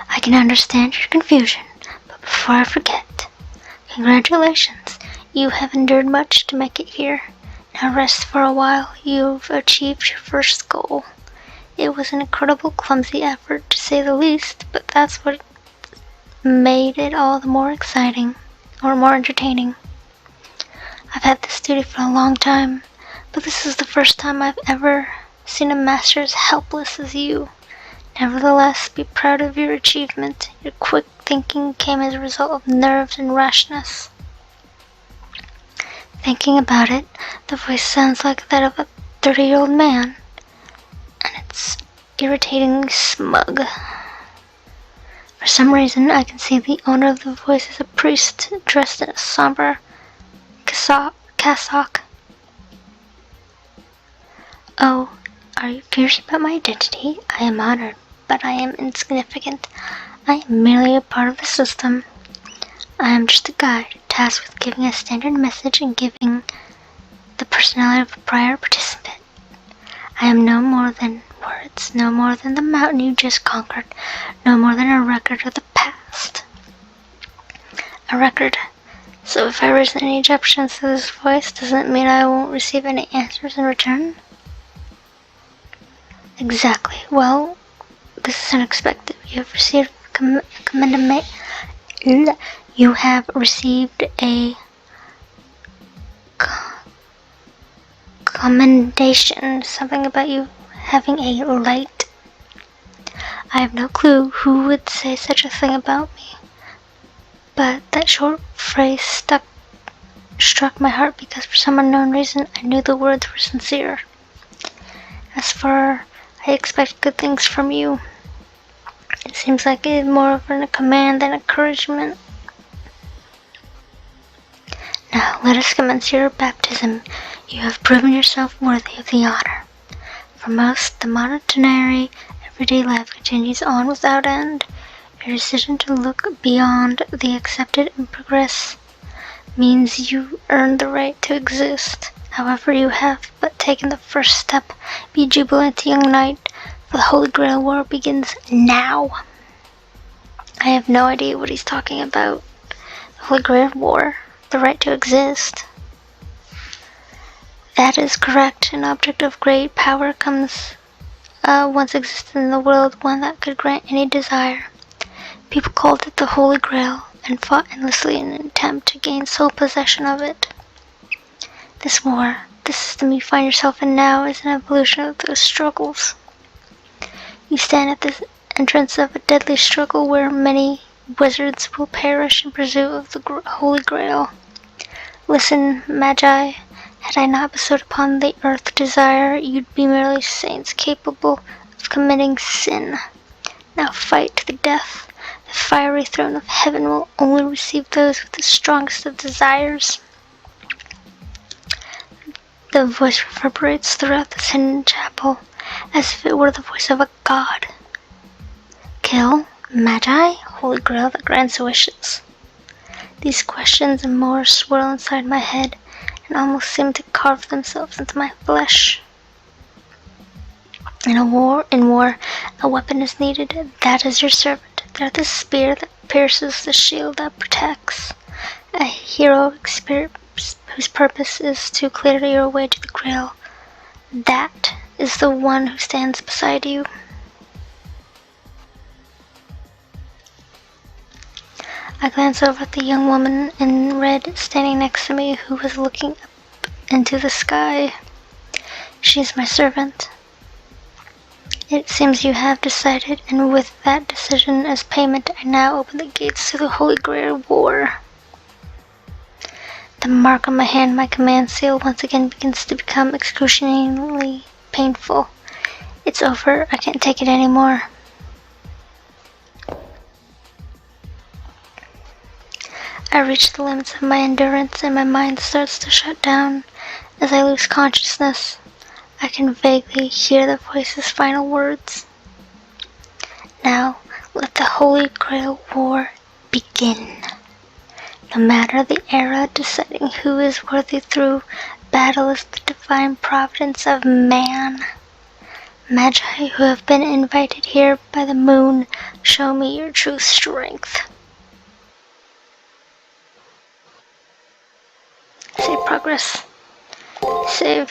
I can understand your confusion, but before I forget, congratulations. You have endured much to make it here. Now rest for a while. You've achieved your first goal. It was an incredible, clumsy effort, to say the least, but that's what made it all the more exciting, or more entertaining. I've had this duty for a long time, but this is the first time I've ever seen a master as helpless as you. Nevertheless, be proud of your achievement. Your quick thinking came as a result of nerves and rashness. Thinking about it, the voice sounds like that of a 30-year-old man, and it's irritatingly smug. For some reason, I can see the owner of the voice as a priest dressed in a somber cassock. Oh, are you curious about my identity? I am honored, but I am insignificant. I am merely a part of the system. I am just a guide, tasked with giving a standard message and giving the personality of a prior participant. I am no more than words, no more than the mountain you just conquered, no more than a record of the past. A record. So if I raise any objections to this voice, doesn't mean I won't receive any answers in return? Exactly. Well, this is unexpected. You have received You have received a commendation, something about you having a light. I have no clue who would say such a thing about me, but that short phrase struck my heart because for some unknown reason I knew the words were sincere. As for I expect good things from you, it seems like it is more of a command than encouragement. Now, let us commence your baptism. You have proven yourself worthy of the honor. For most, the monotony everyday life continues on without end. Your decision to look beyond the accepted and progress means you earn the right to exist. However, you have but taken the first step. Be jubilant, young knight, for the Holy Grail War begins now. I have no idea what he's talking about. The Holy Grail War. The right to exist. That is correct. An object of great power once existed in the world, one that could grant any desire. People called it the Holy Grail and fought endlessly in an attempt to gain sole possession of it. This war, the system you find yourself in now, is an evolution of those struggles. You stand at the entrance of a deadly struggle where many wizards will perish in pursuit of the Holy Grail. Listen, Magi, had I not bestowed upon the earth desire, you'd be merely saints capable of committing sin. Now fight to the death. The fiery throne of heaven will only receive those with the strongest of desires. The voice reverberates throughout this hidden chapel, as if it were the voice of a god. Kill, Magi, Holy Grail that grants wishes. These questions and more swirl inside my head and almost seem to carve themselves into my flesh. In war, a weapon is needed. That is your servant. They're the spear that pierces, the shield that protects. A heroic spirit whose purpose is to clear your way to the Grail. That is the one who stands beside you. I glance over at the young woman in red standing next to me who was looking up into the sky. She is my servant. It seems you have decided, and with that decision as payment, I now open the gates to the Holy Grail War. The mark on my hand, my command seal, once again begins to become excruciatingly painful. It's over. I can't take it anymore. I reach the limits of my endurance and my mind starts to shut down as I lose consciousness. I can vaguely hear the voice's final words. Now, let the Holy Grail War begin. No matter the era, deciding who is worthy through battle is the divine providence of man. Magi who have been invited here by the moon, show me your true strength. Save progress. Save.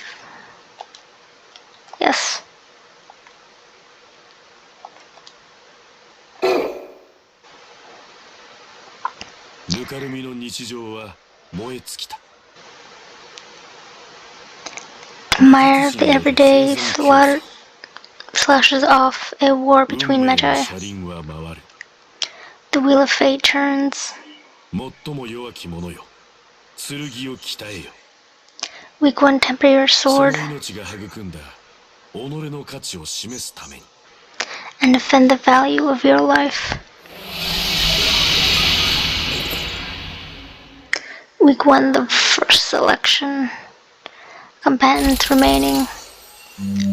Yes.ぬかるみの日常は燃え尽きた。 The mire of the everyday slashes off a war between magi. The wheel of fate turns. 最も弱き者よ。剣を鍛えよ。 Weak one, temper your その sword 命が育んだ己の価値を示すために。 and defend the value of your life. Week 1, the first selection. Combatants remaining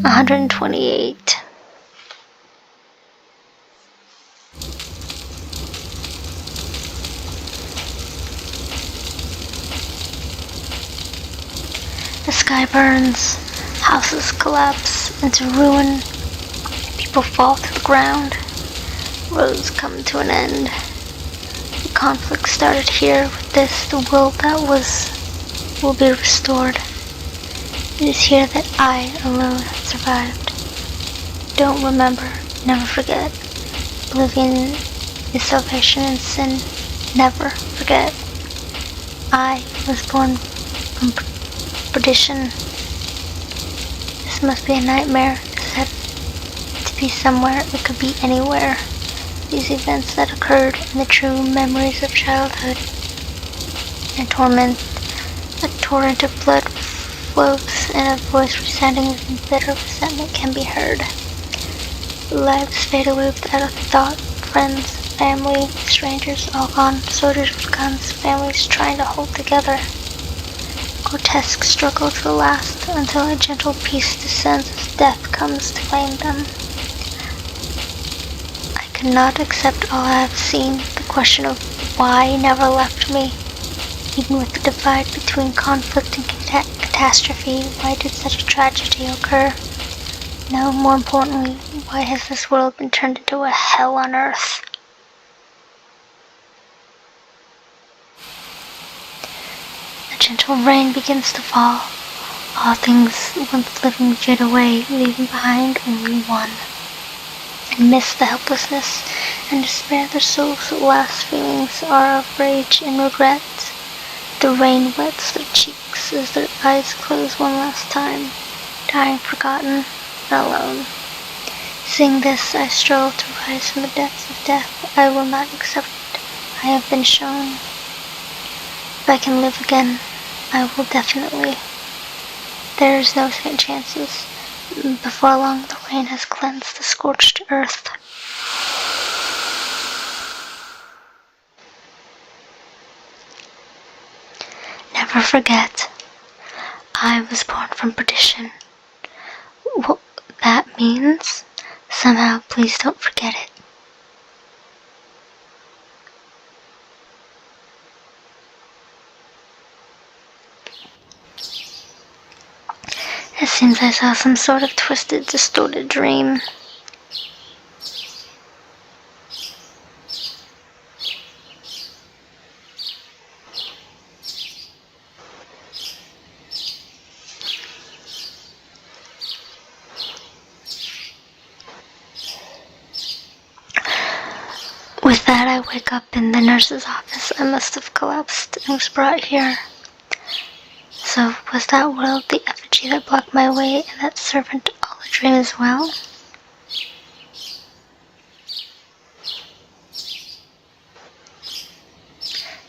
128. The sky burns, houses collapse into ruin, people fall to the ground, roads come to an end. The conflict started here. With this, the world that was will be restored. It is here that I alone survived. Don't remember, never forget. Oblivion is salvation and sin. Never forget. I was born from perdition. This must be a nightmare. Said to be somewhere, it could be anywhere. These events that occurred in the true memories of childhood. A torrent of blood flows, and a voice resounding with bitter resentment can be heard. Lives fade away without a thought. Friends, family, strangers, all gone. Soldiers with guns, families trying to hold together. Grotesque struggle to the last, until a gentle peace descends as death comes to claim them. I cannot accept all I have seen. The question of why never left me. Even with the divide between conflict and catastrophe, why did such a tragedy occur? No, more importantly, why has this world been turned into a hell on earth? A gentle rain begins to fall. All things once living fade away, leaving behind only one. Amidst the helplessness and despair, their souls' last feelings are of rage and regret. The rain wets their cheeks as their eyes close one last time, dying forgotten and alone. Seeing this, I struggle to rise from the depths of death. I will not accept I have been shown. If I can live again, I will definitely. There is no second chances. Before long, the rain has cleansed the scorched earth. Never forget, I was born from perdition. What that means? Somehow, please don't forget it. It seems I saw some sort of twisted, distorted dream. wake up in the nurse's office, I must have collapsed and was brought here. So was that world the effigy that blocked my way, and that servant all a dream as well?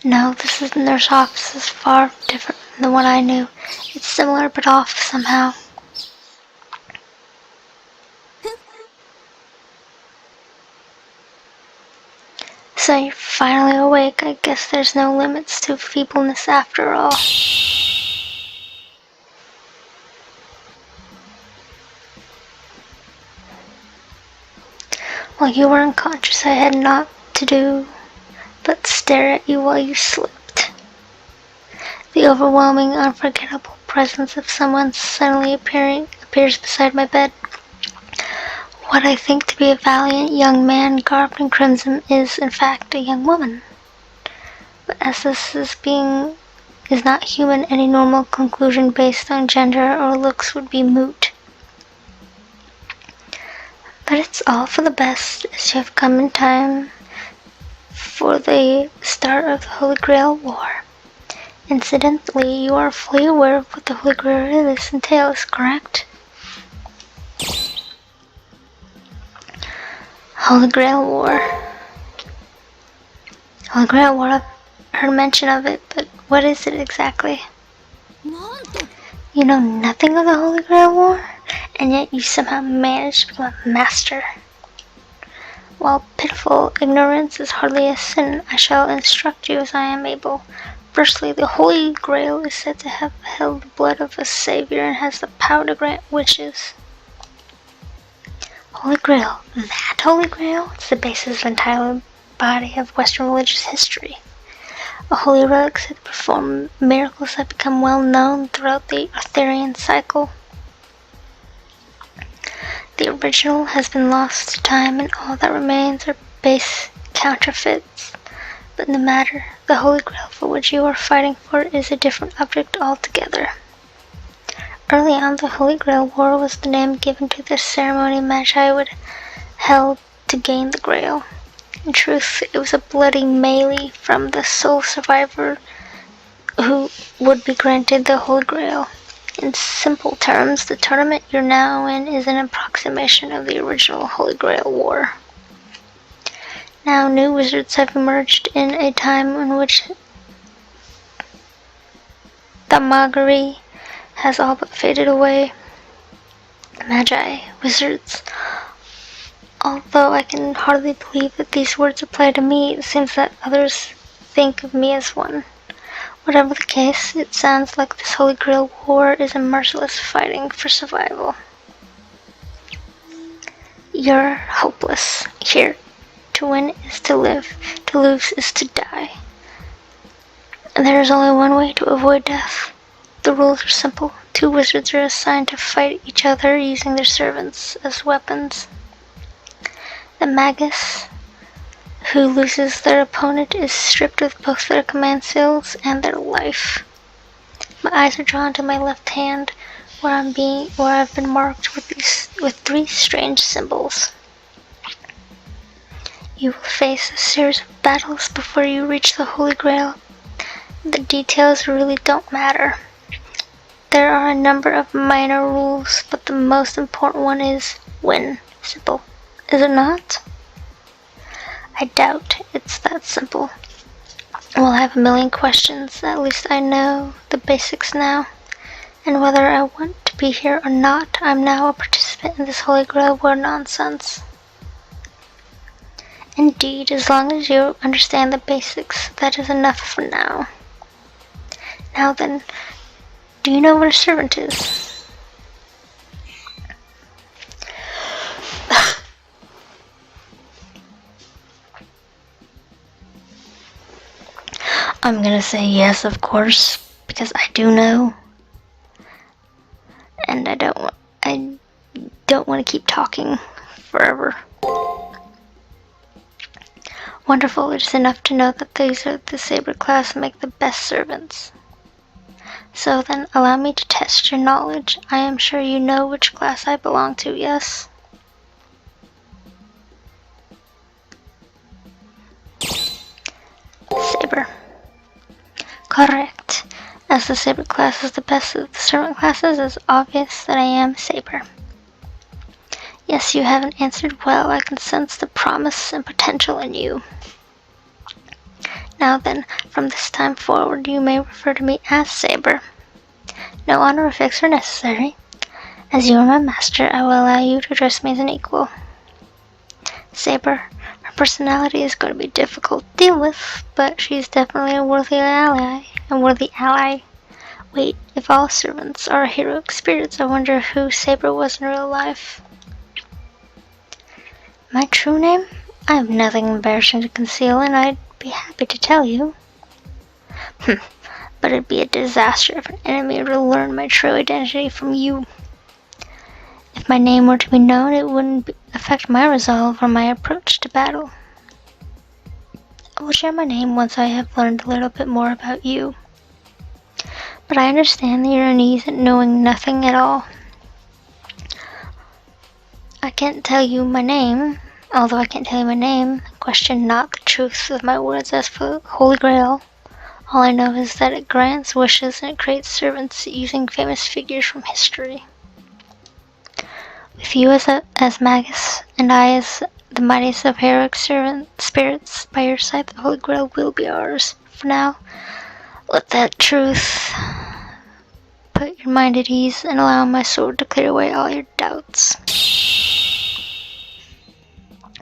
No, this is the nurse office is far different from the one I knew. It's similar but off somehow. So you're finally awake. I guess there's no limits to feebleness after all. While you were unconscious, I had naught to do but stare at you while you slept. The overwhelming, unforgettable presence of someone suddenly appears beside my bed. What I think to be a valiant young man garbed in crimson is, in fact, a young woman. But as this is not human, any normal conclusion based on gender or looks would be moot. But it's all for the best, as you have come in time for the start of the Holy Grail War. Incidentally, you are fully aware of what the Holy Grail entails, correct? Holy Grail War. Holy Grail War, I've heard mention of it, but what is it exactly? You know nothing of the Holy Grail War, and yet you somehow managed to become a master. While pitiful ignorance is hardly a sin, I shall instruct you as I am able. Firstly, the Holy Grail is said to have held the blood of a savior and has the power to grant wishes. Holy Grail, that Holy Grail, it's the basis of the entire body of Western religious history. A holy relic said to perform miracles that become well known throughout the Arthurian cycle. The original has been lost to time, and all that remains are base counterfeits. But no matter, the Holy Grail for which you are fighting for is a different object altogether. Early on, the Holy Grail War was the name given to the ceremony Magi would held to gain the Grail. In truth, it was a bloody melee from the sole survivor who would be granted the Holy Grail. In simple terms, the tournament you're now in is an approximation of the original Holy Grail War. Now, new wizards have emerged in a time in which the Magari has all but faded away. Magi, wizards. Although I can hardly believe that these words apply to me, it seems that others think of me as one. Whatever the case, it sounds like this Holy Grail War is a merciless fighting for survival. You're hopeless. Here, to win is to live, to lose is to die. And there is only one way to avoid death. The rules are simple. 2 wizards are assigned to fight each other using their servants as weapons. The magus who loses their opponent is stripped of both their command skills and their life. My eyes are drawn to my left hand, where I've been marked with 3 strange symbols. You will face a series of battles before you reach the Holy Grail. The details really don't matter. There are a number of minor rules, but the most important one is win. Simple, is it not? I doubt it's that simple. Well, I have a million questions. At least I know the basics now. And whether I want to be here or not, I'm now a participant in this Holy Grail War nonsense. Indeed, as long as you understand the basics, that is enough for now. Now then, do you know what a servant is? I'm gonna say yes, of course, because I do know. And I don't want to keep talking forever. Wonderful, it is enough to know that these are the Saber class make the best servants. So then, allow me to test your knowledge. I am sure you know which class I belong to, yes? Correct. As the Saber class is the best of the servant classes, it's obvious that I am Saber. Yes, you haven't answered well. I can sense the promise and potential in you. Now then, from this time forward, you may refer to me as Saber. No honorifics are necessary. As you are my master, I will allow you to address me as an equal. Saber, her personality is going to be difficult to deal with, but she's definitely a worthy ally. Wait, if all servants are heroic spirits, I wonder who Saber was in real life. My true name? I have nothing embarrassing to conceal, and I'd be happy to tell you. But it'd be a disaster if an enemy were to learn my true identity from you. If my name were to be known, it wouldn't affect my resolve or my approach to battle. I will share my name once I have learned a little bit more about you. But I understand that you're uneasy at knowing nothing at all. I can't tell you my name. Although I can't tell you my name, question not the truth of my words as for the Holy Grail. All I know is that it grants wishes and it creates servants using famous figures from history. With you as Magus, and I as the mightiest of heroic servant spirits by your side, the Holy Grail will be ours. For now, let that truth put your mind at ease and allow my sword to clear away all your doubts.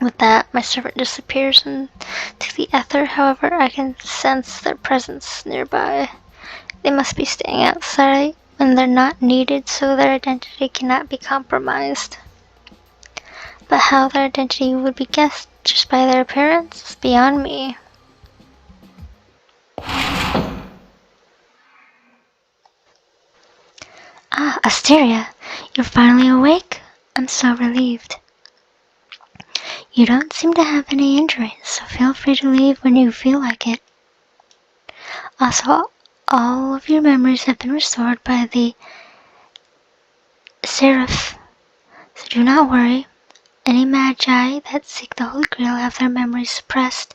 With that, my servant disappears into the ether. However, I can sense their presence nearby. They must be staying outside when they're not needed, so their identity cannot be compromised. But how their identity would be guessed just by their appearance is beyond me. Ah, Asteria, you're finally awake? I'm so relieved. You don't seem to have any injuries, so feel free to leave when you feel like it. Also, all of your memories have been restored by the Seraph, so do not worry. Any magi that seek the Holy Grail have their memories suppressed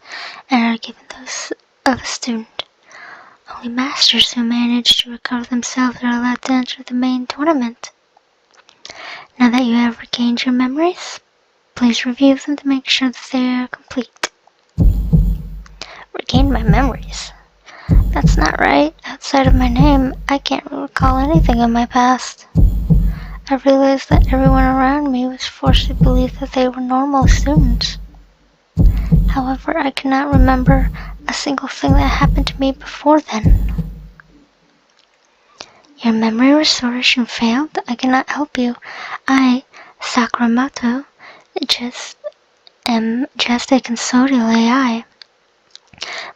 and are given those of a student. Only masters who manage to recover themselves are allowed to enter the main tournament. Now that you have regained your memories, please review them to make sure that they are complete. Regained my memories? That's not right. Outside of my name, I can't recall anything of my past. I realized that everyone around me was forced to believe that they were normal students. However, I cannot remember a single thing that happened to me before then. Your memory restoration failed? I cannot help you. I, Sakuramato, am just a custodial AI.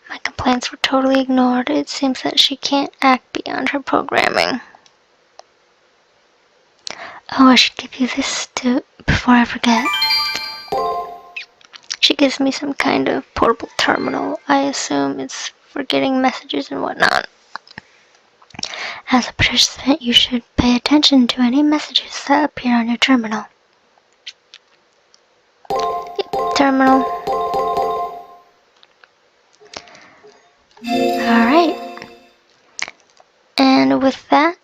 My complaints were totally ignored. It seems that she can't act beyond her programming. Oh, I should give you this before I forget. She gives me some kind of portable terminal. I assume it's for getting messages and whatnot. As a participant, you should pay attention to any messages that appear on your terminal. Yep, terminal. Alright. And with that,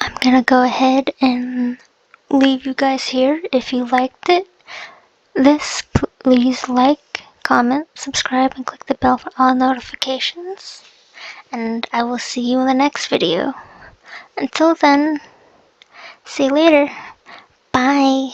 I'm gonna go ahead and leave you guys here. If you liked this, please like, comment, subscribe, and click the bell for all notifications. And I will see you in the next video. Until then, see you later. Bye.